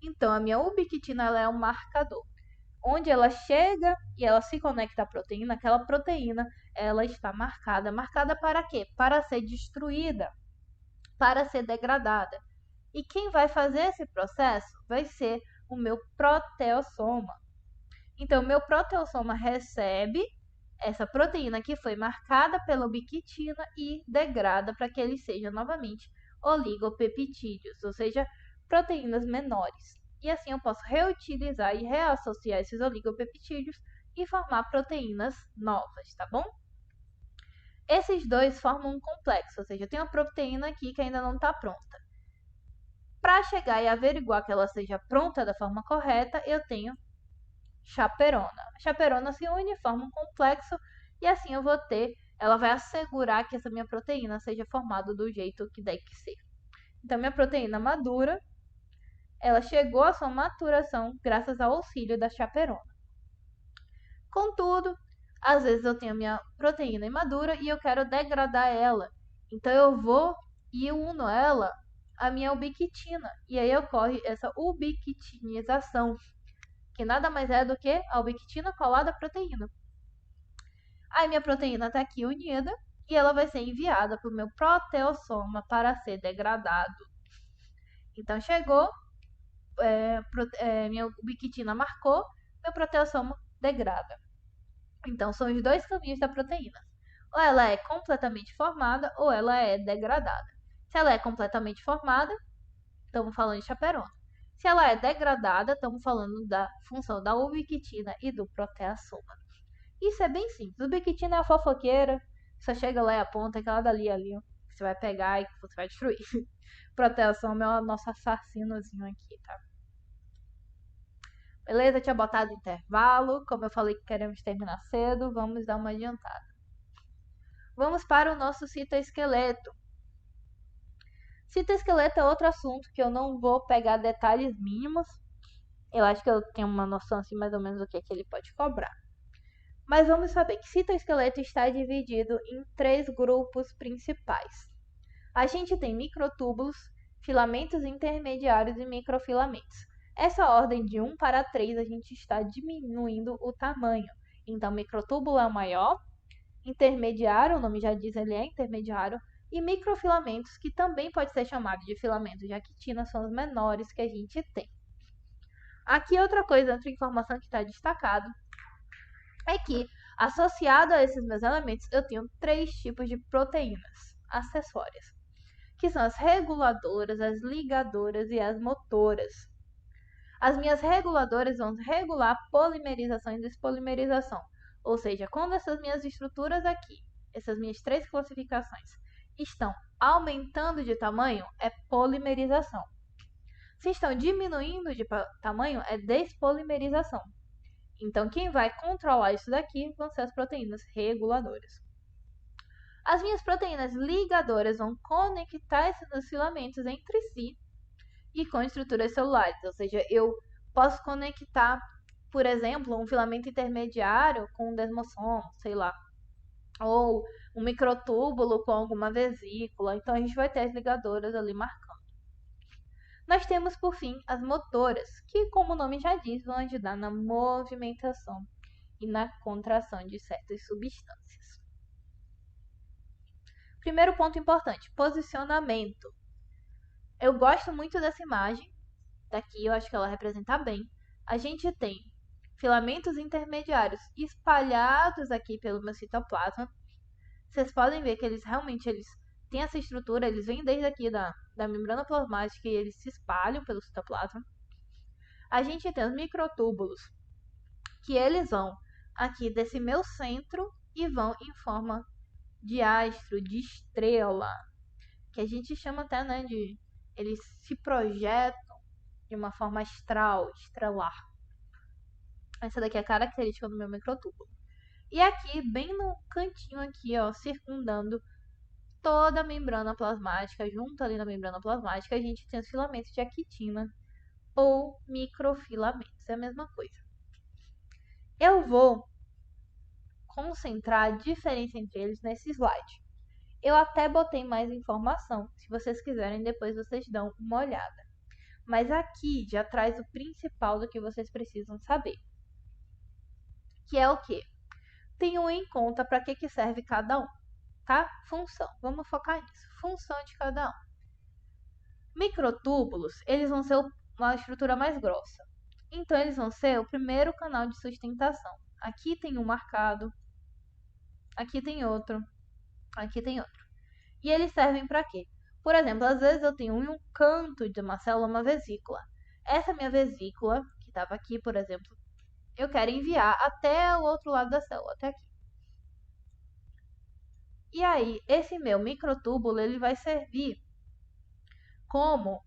Então a minha ubiquitina ela é um marcador. Onde ela chega e ela se conecta à proteína, aquela proteína ela está marcada. Marcada para quê? Para ser destruída, para ser degradada. E quem vai fazer esse processo vai ser o meu proteossoma. Então, o meu proteossoma recebe essa proteína que foi marcada pela ubiquitina e degrada para que ele seja novamente oligopeptídeos, ou seja, proteínas menores. E assim eu posso reutilizar e reassociar esses oligopeptídeos e formar proteínas novas, tá bom? Esses dois formam um complexo, ou seja, eu tenho uma proteína aqui que ainda não está pronta. Para chegar e averiguar que ela seja pronta da forma correta, eu tenho chaperona. A chaperona se une, forma um complexo e assim eu vou ter, ela vai assegurar que essa minha proteína seja formada do jeito que deve ser. Então, minha proteína madura, ela chegou à sua maturação graças ao auxílio da chaperona. Contudo, às vezes eu tenho a minha proteína imadura e eu quero degradar ela. Então, eu vou e uno ela à minha ubiquitina. E aí ocorre essa ubiquitinização, que nada mais é do que a ubiquitina colada à proteína. Aí minha proteína está aqui unida e ela vai ser enviada para o meu proteossoma para ser degradado. Então chegou, minha ubiquitina marcou, meu proteossoma degrada. Então são os dois caminhos da proteína. Ou ela é completamente formada ou ela é degradada. Se ela é completamente formada, estamos falando de chaperona. Se ela é degradada, estamos falando da função da ubiquitina e do proteassoma. Isso é bem simples. Ubiquitina é a fofoqueira, só chega lá e aponta aquela dali ali, ó, você vai pegar e você vai destruir. Proteassoma é o nosso assassinozinho aqui, tá? Beleza? Tinha botado intervalo. Como eu falei que queremos terminar cedo, vamos dar uma adiantada. Vamos para o nosso citoesqueleto. Citoesqueleto é outro assunto que eu não vou pegar detalhes mínimos, Eu acho que eu tenho uma noção assim mais ou menos do que ele pode cobrar. Mas vamos saber que citoesqueleto está dividido em 3 grupos principais. A gente tem microtúbulos, filamentos intermediários e microfilamentos. Essa ordem de 1 para 3 a gente está diminuindo o tamanho. Então, microtúbulo é o maior, intermediário, o nome já diz, ele é intermediário, e microfilamentos, que também pode ser chamado de filamentos de actina, são os menores que a gente tem. Aqui outra coisa, outra informação que está destacado, é que, associado a esses meus elementos, eu tenho 3 tipos de proteínas acessórias, que são as reguladoras, as ligadoras e as motoras. As minhas reguladoras vão regular polimerização e despolimerização, ou seja, quando essas minhas estruturas aqui, essas minhas 3 classificações, estão aumentando de tamanho, é polimerização. Se estão diminuindo de tamanho, é despolimerização. Então, quem vai controlar isso daqui vão ser as proteínas reguladoras. As minhas proteínas ligadoras vão conectar esses filamentos entre si e com estruturas celulares. Ou seja, eu posso conectar, por exemplo, um filamento intermediário com um desmossomo, sei lá, ou um microtúbulo com alguma vesícula. Então, a gente vai ter as ligadoras ali marcando. Nós temos, por fim, as motoras, que, como o nome já diz, vão ajudar na movimentação e na contração de certas substâncias. Primeiro ponto importante, posicionamento. Eu gosto muito dessa imagem, daqui eu acho que ela representa bem. A gente tem filamentos intermediários espalhados aqui pelo meu citoplasma. Vocês podem ver que eles realmente têm essa estrutura, eles vêm desde aqui da membrana plasmática e eles se espalham pelo citoplasma. A gente tem os microtúbulos, que eles vão aqui desse meu centro e vão em forma de astro, de estrela, que a gente chama até, né, de... Eles se projetam de uma forma astral, estrelar. Essa daqui é a característica do meu microtúbulo. E aqui, bem no cantinho aqui, ó, circundando toda a membrana plasmática, junto ali na membrana plasmática, a gente tem os filamentos de actina ou microfilamentos. É a mesma coisa. Eu vou concentrar a diferença entre eles nesse slide. Eu até botei mais informação. Se vocês quiserem, depois vocês dão uma olhada. Mas aqui já traz o principal do que vocês precisam saber. Que é o quê? Tenham em conta para que serve cada um, tá? Função. Vamos focar nisso. Função de cada um. Microtúbulos, eles vão ser uma estrutura mais grossa. Então, eles vão ser o primeiro canal de sustentação. Aqui tem um marcado. Aqui tem outro. Aqui tem outro. E eles servem para quê? Por exemplo, às vezes eu tenho em um canto de uma célula uma vesícula. Essa minha vesícula, que estava aqui, por exemplo, eu quero enviar até o outro lado da célula, até aqui. E aí, esse meu microtúbulo, ele vai servir como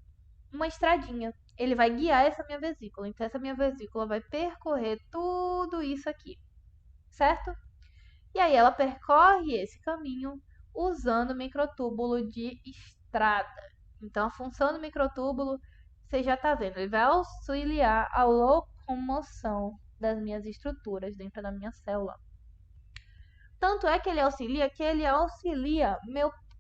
uma estradinha. Ele vai guiar essa minha vesícula. Então, essa minha vesícula vai percorrer tudo isso aqui, certo? E aí, ela percorre esse caminho usando o microtúbulo de estrada. Então, a função do microtúbulo, você já está vendo, ele vai auxiliar a locomoção das minhas estruturas dentro da minha célula. Tanto é que ele auxilia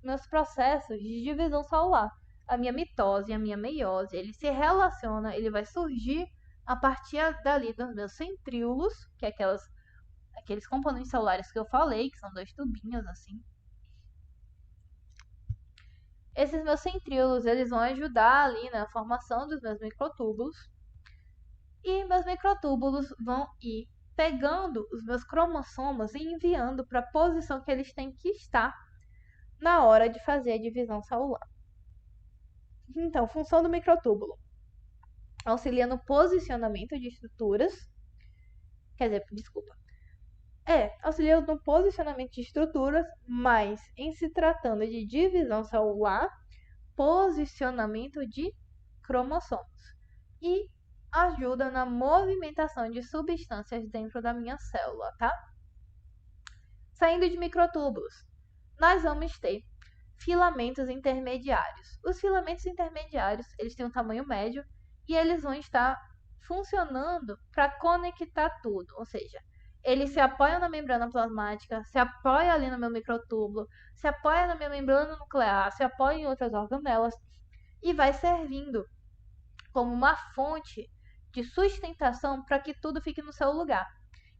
meus processos de divisão celular. A minha mitose e a minha meiose, ele se relaciona, ele vai surgir a partir dali dos meus centríolos, que é aqueles componentes celulares que eu falei, que são 2 tubinhos assim. Esses meus centríolos, eles vão ajudar ali na formação dos meus microtúbulos. E meus microtúbulos vão ir pegando os meus cromossomos e enviando para a posição que eles têm que estar na hora de fazer a divisão celular. Então, função do microtúbulo: auxilia no posicionamento de estruturas. Auxilia no posicionamento de estruturas, mas em se tratando de divisão celular, posicionamento de cromossomos. E ajuda na movimentação de substâncias dentro da minha célula, tá? Saindo de microtúbulos, nós vamos ter filamentos intermediários. Os filamentos intermediários, eles têm um tamanho médio e eles vão estar funcionando para conectar tudo, ou seja, ele se apoia na membrana plasmática, se apoia ali no meu microtúbulo, se apoia na minha membrana nuclear, se apoia em outras organelas e vai servindo como uma fonte de sustentação para que tudo fique no seu lugar.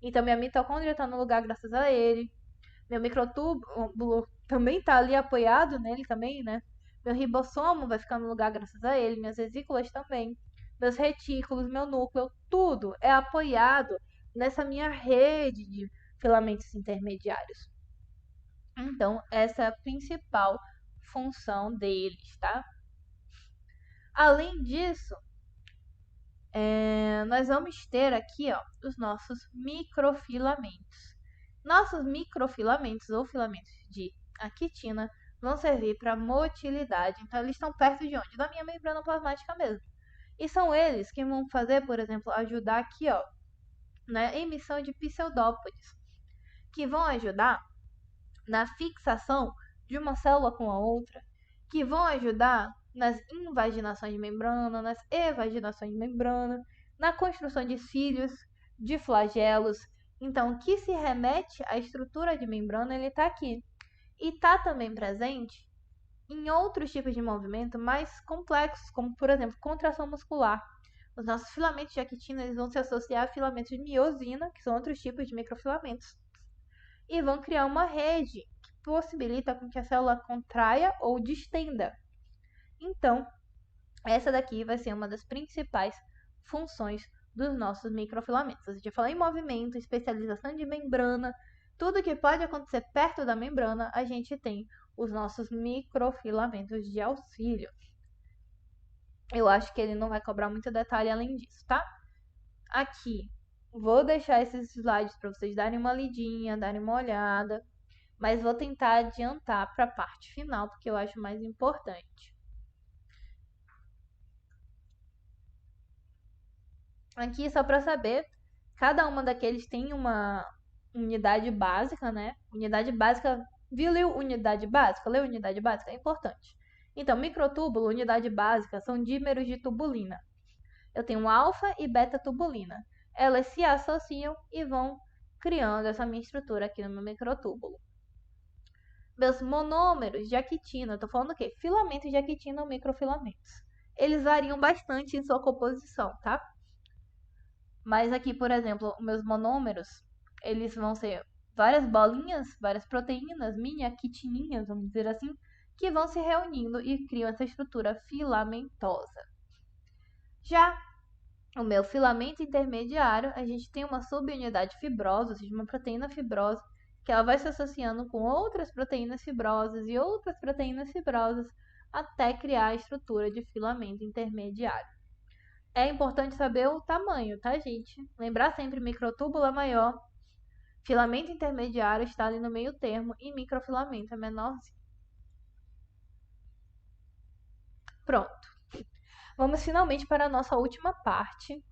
Então, minha mitocôndria está no lugar graças a ele, meu microtúbulo também está ali apoiado nele também, né? Meu ribossomo vai ficar no lugar graças a ele, minhas vesículas também, meus retículos, meu núcleo, tudo é apoiado nessa minha rede de filamentos intermediários. Então, essa é a principal função deles, tá? Além disso, nós vamos ter aqui, ó, os nossos microfilamentos. Nossos microfilamentos ou filamentos de actina vão servir para motilidade. Então, eles estão perto de onde? Da minha membrana plasmática mesmo. E são eles que vão fazer, por exemplo, ajudar aqui, ó, na emissão de pseudópodes, que vão ajudar na fixação de uma célula com a outra, que vão ajudar nas invaginações de membrana, nas evaginações de membrana, na construção de cílios, de flagelos. Então, o que se remete à estrutura de membrana, ele está aqui. E está também presente em outros tipos de movimento mais complexos, como, por exemplo, contração muscular. Os nossos filamentos de actina eles vão se associar a filamentos de miosina, que são outros tipos de microfilamentos, e vão criar uma rede que possibilita com que a célula contraia ou distenda. Então, essa daqui vai ser uma das principais funções dos nossos microfilamentos. A gente já falou em movimento, especialização de membrana, tudo que pode acontecer perto da membrana, a gente tem os nossos microfilamentos de auxílio. Eu acho que ele não vai cobrar muito detalhe além disso, tá? Aqui, vou deixar esses slides para vocês darem uma lidinha, darem uma olhada, mas vou tentar adiantar para a parte final, porque eu acho mais importante. Aqui, só para saber, cada uma daqueles tem uma unidade básica, né? Unidade básica, viu unidade básica? Leu unidade básica? É importante. Então, microtúbulo, unidade básica, são dímeros de tubulina. Eu tenho alfa e beta tubulina. Elas se associam e vão criando essa minha estrutura aqui no meu microtúbulo. Meus monômeros de actina, eu tô falando o quê? Filamentos de actina ou microfilamentos. Eles variam bastante em sua composição, tá? Mas aqui, por exemplo, meus monômeros, eles vão ser várias bolinhas, várias proteínas, mini actininhas, vamos dizer assim, que vão se reunindo e criam essa estrutura filamentosa. Já o meu filamento intermediário, a gente tem uma subunidade fibrosa, ou seja, uma proteína fibrosa, que ela vai se associando com outras proteínas fibrosas e outras proteínas fibrosas até criar a estrutura de filamento intermediário. É importante saber o tamanho, tá, gente? Lembrar sempre, microtúbulo é maior, filamento intermediário está ali no meio termo e microfilamento é menorzinho. Pronto. Vamos finalmente para a nossa última parte,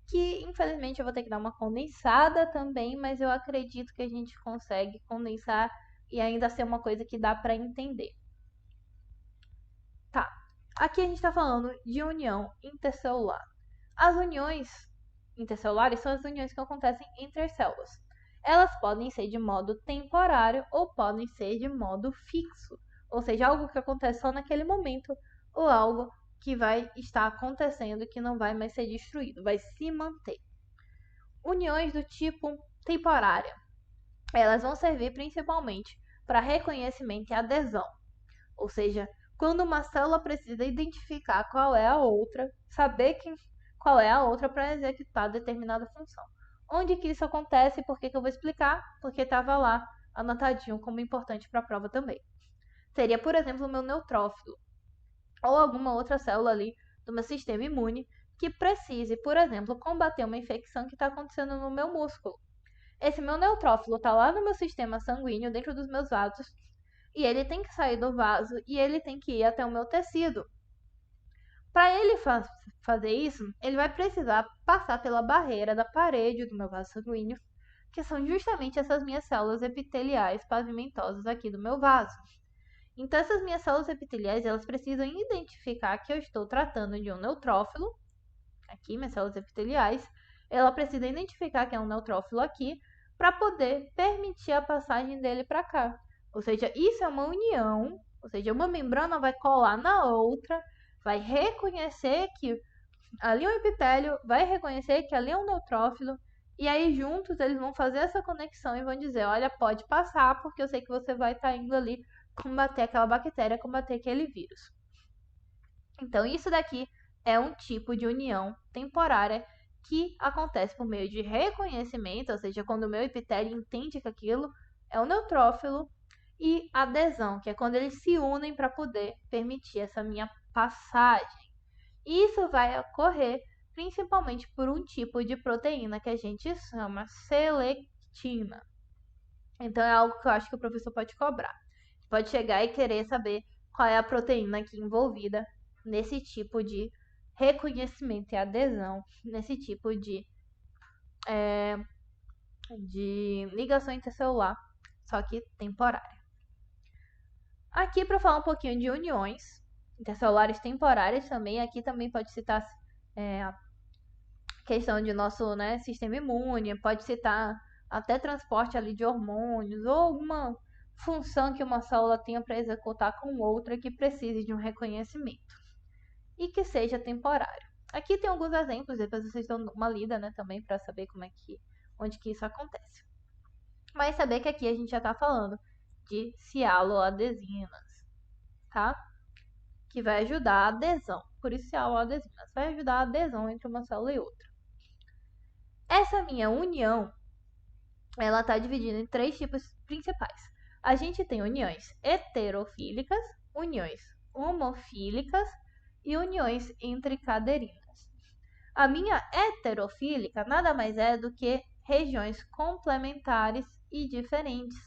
que infelizmente eu vou ter que dar uma condensada também, mas eu acredito que a gente consegue condensar e ainda ser uma coisa que dá para entender. Tá, aqui a gente está falando de união intercelular. As uniões intercelulares são as uniões que acontecem entre as células. Elas podem ser de modo temporário ou podem ser de modo fixo, ou seja, algo que acontece só naquele momento ou algo que vai estar acontecendo que não vai mais ser destruído, vai se manter. Uniões do tipo temporária, elas vão servir principalmente para reconhecimento e adesão, ou seja, quando uma célula precisa identificar qual é a outra, saber qual é a outra para executar determinada função. Onde que isso acontece e por que eu vou explicar? Porque estava lá anotadinho como importante para a prova também. Seria, por exemplo, o meu neutrófilo ou alguma outra célula ali do meu sistema imune que precise, por exemplo, combater uma infecção que está acontecendo no meu músculo. Esse meu neutrófilo está lá no meu sistema sanguíneo, dentro dos meus vasos, e ele tem que sair do vaso e ele tem que ir até o meu tecido. Para ele fazer isso, ele vai precisar passar pela barreira da parede do meu vaso sanguíneo, que são justamente essas minhas células epiteliais pavimentosas aqui do meu vaso. Então, essas minhas células epiteliais, elas precisam identificar que eu estou tratando de um neutrófilo, aqui, minhas células epiteliais, ela precisa identificar que é um neutrófilo aqui para poder permitir a passagem dele para cá. Ou seja, isso é uma união, ou seja, uma membrana vai colar na outra, vai reconhecer que ali é um epitélio, vai reconhecer que ali é um neutrófilo, e aí juntos eles vão fazer essa conexão e vão dizer, olha, pode passar, porque eu sei que você vai estar indo ali combater aquela bactéria, combater aquele vírus. Então isso daqui é um tipo de união temporária que acontece por meio de reconhecimento, ou seja, quando o meu epitélio entende que aquilo é um neutrófilo, e adesão, que é quando eles se unem para poder permitir essa minha passagem. Isso vai ocorrer principalmente por um tipo de proteína que a gente chama selectina. Então é algo que eu acho que o professor pode cobrar. Pode chegar e querer saber qual é a proteína aqui envolvida nesse tipo de reconhecimento e adesão, nesse tipo de ligação intercelular, só que temporária. Aqui para falar um pouquinho de uniões intercelulares temporárias também, aqui também pode citar a questão de nosso sistema imune, pode citar até transporte ali de hormônios ou alguma função que uma célula tenha para executar com outra que precise de um reconhecimento e que seja temporário. Aqui tem alguns exemplos, depois vocês dão uma lida também para saber onde que isso acontece. Mas saber que aqui a gente já está falando de cialoadesinas, tá? Que vai ajudar a adesão. Por isso cialoadesinas vai ajudar a adesão entre uma célula e outra. Essa minha união, ela está dividida em 3 tipos principais. A gente tem uniões heterofílicas, uniões homofílicas e uniões entre caderinas. A minha heterofílica nada mais é do que regiões complementares e diferentes.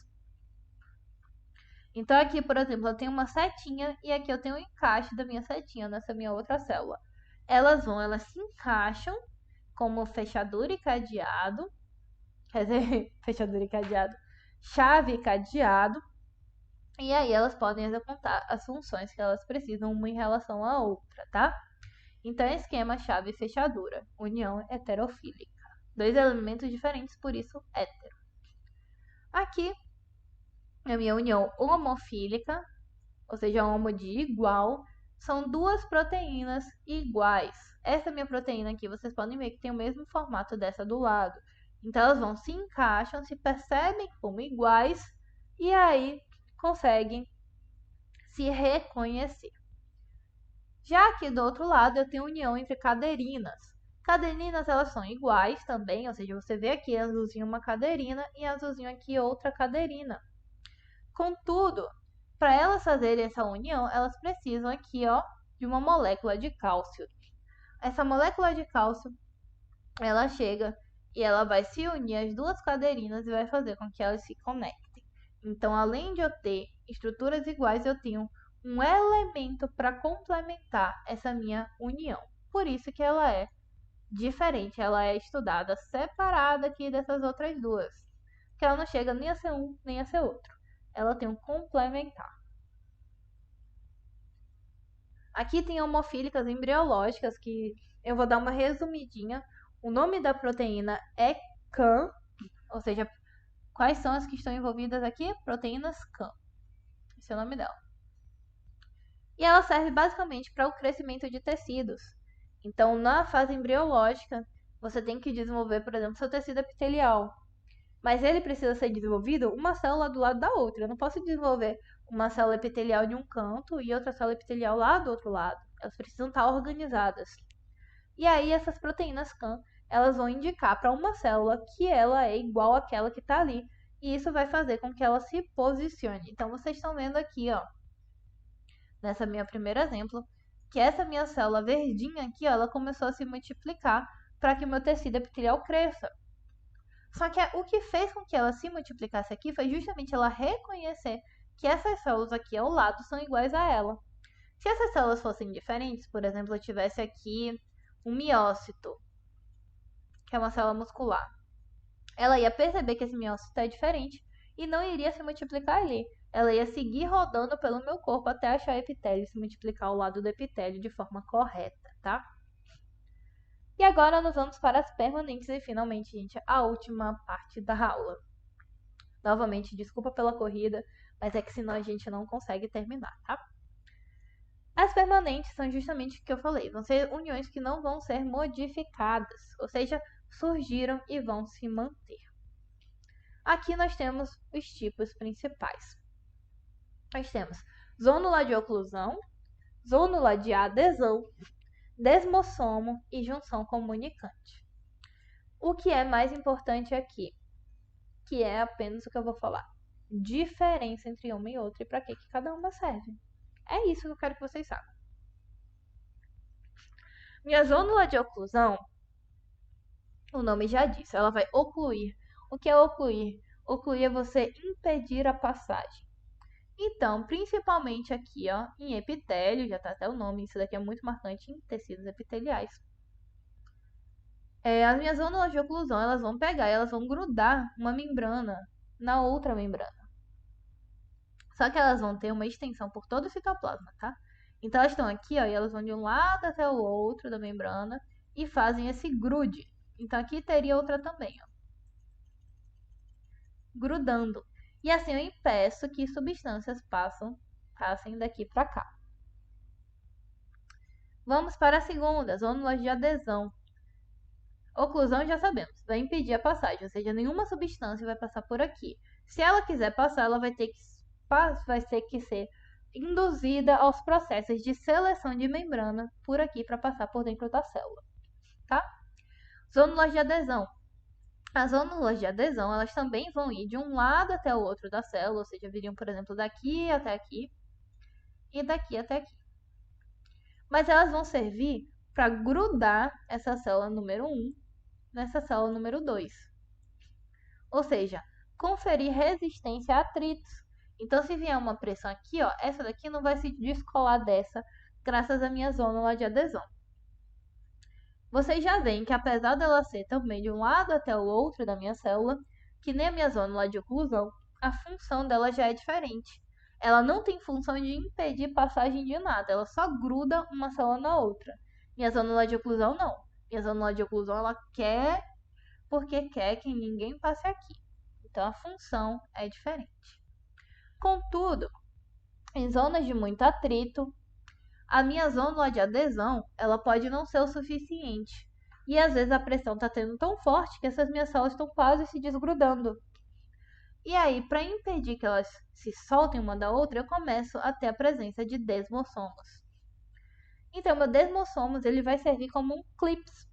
Então aqui, por exemplo, eu tenho uma setinha e aqui eu tenho um encaixe da minha setinha nessa minha outra célula. Elas se encaixam como fechadura e cadeado, quer dizer, fechadura e cadeado, chave e cadeado, e aí elas podem executar as funções que elas precisam uma em relação à outra, tá? Então, esquema chave e fechadura, união heterofílica. 2 elementos diferentes, por isso hétero. Aqui, a minha união homofílica, ou seja, homo de igual, são 2 proteínas iguais. Essa minha proteína aqui, vocês podem ver que tem o mesmo formato dessa do lado. Então, elas se encaixam, se percebem como iguais e aí conseguem se reconhecer. Já aqui do outro lado, eu tenho união entre caderinas. Caderinas, elas são iguais também, ou seja, você vê aqui azulzinho uma caderina e azulzinho aqui outra caderina. Contudo, para elas fazerem essa união, elas precisam aqui, de uma molécula de cálcio. Essa molécula de cálcio, ela chega e ela vai se unir às 2 caderinas e vai fazer com que elas se conectem. Então, além de eu ter estruturas iguais, eu tenho um elemento para complementar essa minha união. Por isso que ela é diferente, ela é estudada separada aqui dessas outras 2. Que ela não chega nem a ser um, nem a ser outro. Ela tem um complementar. Aqui tem homofílicas embriológicas, que eu vou dar uma resumidinha. O nome da proteína é CAM, ou seja, quais são as que estão envolvidas aqui? Proteínas CAM. Esse é o nome dela. E ela serve basicamente para o crescimento de tecidos. Então, na fase embriológica, você tem que desenvolver, por exemplo, seu tecido epitelial. Mas ele precisa ser desenvolvido uma célula do lado da outra. Eu não posso desenvolver uma célula epitelial de um canto e outra célula epitelial lá do outro lado. Elas precisam estar organizadas. E aí, essas proteínas CAM, elas vão indicar para uma célula que ela é igual àquela que está ali. E isso vai fazer com que ela se posicione. Então, vocês estão vendo aqui, nessa minha primeiro exemplo, que essa minha célula verdinha aqui, ela começou a se multiplicar para que o meu tecido epitelial cresça. Só que o que fez com que ela se multiplicasse aqui foi justamente ela reconhecer que essas células aqui ao lado são iguais a ela. Se essas células fossem diferentes, por exemplo, eu tivesse aqui um miócito, que é uma célula muscular, ela ia perceber que esse miócito é diferente e não iria se multiplicar ali. Ela ia seguir rodando pelo meu corpo até achar epitélio e se multiplicar ao lado do epitélio de forma correta, tá? E agora nós vamos para as permanentes e finalmente, gente, a última parte da aula. Novamente, desculpa pela corrida, mas é que senão a gente não consegue terminar, tá? As permanentes são justamente o que eu falei, vão ser uniões que não vão ser modificadas, ou seja, surgiram e vão se manter. Aqui nós temos os tipos principais. Nós temos zônula de oclusão, zônula de adesão, desmossomo e junção comunicante. O que é mais importante aqui, que é apenas o que eu vou falar, diferença entre uma e outra e para que cada uma serve. É isso que eu quero que vocês saibam. Minha zônula de oclusão, o nome já disse, ela vai ocluir. O que é ocluir? Ocluir é você impedir a passagem. Então, principalmente aqui, ó, em epitélio, já tá até o nome, isso daqui é muito marcante em tecidos epiteliais. As minhas zônulas de oclusão, elas vão pegar e elas vão grudar uma membrana na outra membrana. Só que elas vão ter uma extensão por todo o citoplasma, tá? Então elas estão aqui, ó, e elas vão de um lado até o outro da membrana e fazem esse grude. Então aqui teria outra também, ó. Grudando. E assim eu impeço que substâncias passem daqui para cá. Vamos para a segunda, zônulas de adesão. Oclusão já sabemos, vai impedir a passagem, ou seja, nenhuma substância vai passar por aqui. Se ela quiser passar, ela vai ter que ser induzida aos processos de seleção de membrana por aqui para passar por dentro da célula, tá? Zônulas de adesão. As zônulas de adesão, elas também vão ir de um lado até o outro da célula, ou seja, viriam, por exemplo, daqui até aqui e daqui até aqui. Mas elas vão servir para grudar essa célula número 1 nessa célula número 2. Ou seja, conferir resistência a atritos. Então, se vier uma pressão aqui, ó, essa daqui não vai se descolar dessa, graças à minha zônula de adesão. Vocês já veem que apesar dela ser também de um lado até o outro da minha célula, que nem a minha zônula de oclusão, a função dela já é diferente. Ela não tem função de impedir passagem de nada, ela só gruda uma célula na outra. Minha zônula de oclusão não. Minha zônula de oclusão, ela quer porque quer que ninguém passe aqui. Então, a função é diferente. Contudo, em zonas de muito atrito, a minha zônula de adesão, ela pode não ser o suficiente. E às vezes a pressão está tendo tão forte que essas minhas células estão quase se desgrudando. E aí, para impedir que elas se soltem uma da outra, eu começo a ter a presença de desmossomos. Então, meu desmossomos, ele vai servir como um clips.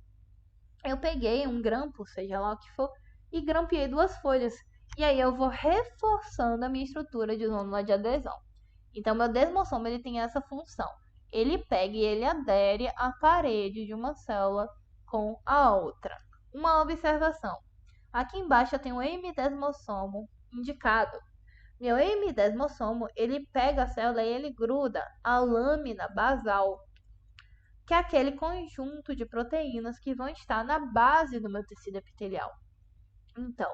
Eu peguei um grampo, seja lá o que for, e grampeei 2 folhas. E aí eu vou reforçando a minha estrutura de zônula de adesão. Então, meu desmossomo, ele tem essa função. Ele pega e ele adere à parede de uma célula com a outra. Uma observação. Aqui embaixo eu tenho o hemidesmossomo indicado. Meu hemidesmossomo, ele pega a célula e ele gruda a lâmina basal, que é aquele conjunto de proteínas que vão estar na base do meu tecido epitelial. Então,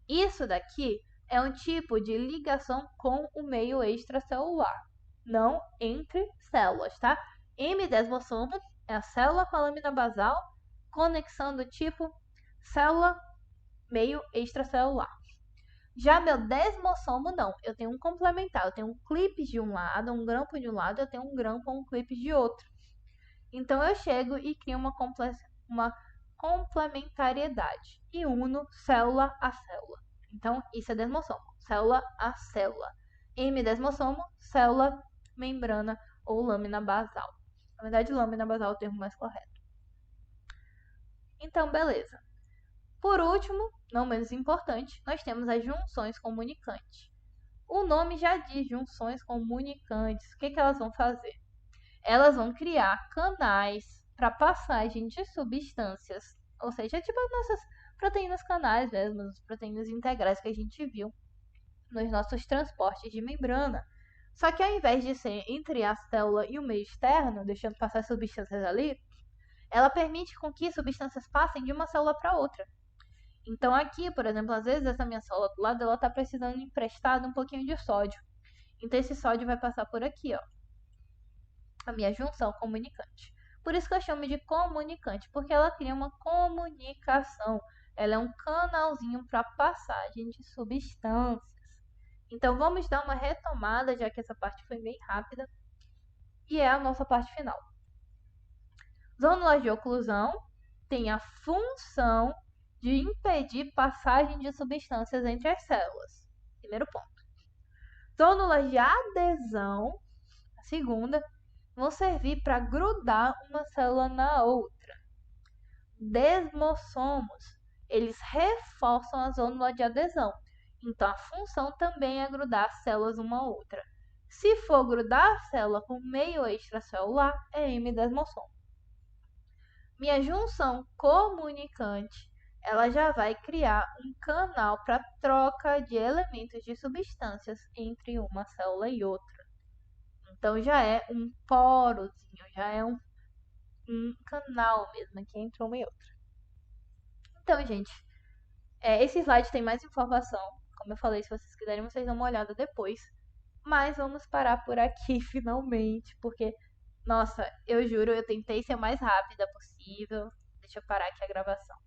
isso daqui é um tipo de ligação com o meio extracelular, não entre células, tá? Hemidesmossomo é a célula com a lâmina basal, conexão do tipo célula-meio extracelular. Já meu desmossomo não, eu tenho um complementar, eu tenho um clipe de um lado, um grampo de um lado, eu tenho um grampo ou um clipe de outro. Então eu chego e crio uma complementariedade e uno célula a célula. Então isso é desmossomo, célula a célula. Hemidesmossomo, célula, membrana ou lâmina basal. Na verdade, lâmina basal é o termo mais correto. Então, beleza. Por último, não menos importante, nós temos as junções comunicantes. O nome já diz junções comunicantes. O que elas vão fazer? Elas vão criar canais para passagem de substâncias, ou seja, tipo as nossas proteínas canais mesmo, as proteínas integrais que a gente viu nos nossos transportes de membrana. Só que ao invés de ser entre a célula e o meio externo, deixando passar substâncias ali, ela permite com que substâncias passem de uma célula para outra. Então aqui, por exemplo, às vezes essa minha célula do lado, ela está precisando emprestado um pouquinho de sódio. Então esse sódio vai passar por aqui, ó. A minha junção comunicante. Por isso que eu chamo de comunicante, porque ela cria uma comunicação. Ela é um canalzinho para passagem de substâncias. Então vamos dar uma retomada, já que essa parte foi bem rápida, e é a nossa parte final. Zônulas de oclusão têm a função de impedir passagem de substâncias entre as células. Primeiro ponto. Zônulas de adesão, a segunda, vão servir para grudar uma célula na outra. Desmossomos, eles reforçam a zônula de adesão. Então, a função também é grudar as células uma à outra. Se for grudar a célula com meio extracelular, é M-desmossomo. Minha junção comunicante, ela já vai criar um canal para troca de elementos de substâncias entre uma célula e outra. Então já é um porozinho, já é um canal mesmo aqui entre uma e outra. Então, gente, esse slide tem mais informação. Como eu falei, se vocês quiserem, vocês dão uma olhada depois. Mas vamos parar por aqui finalmente, porque, nossa, eu juro, eu tentei ser o mais rápida possível. Deixa eu parar aqui a gravação.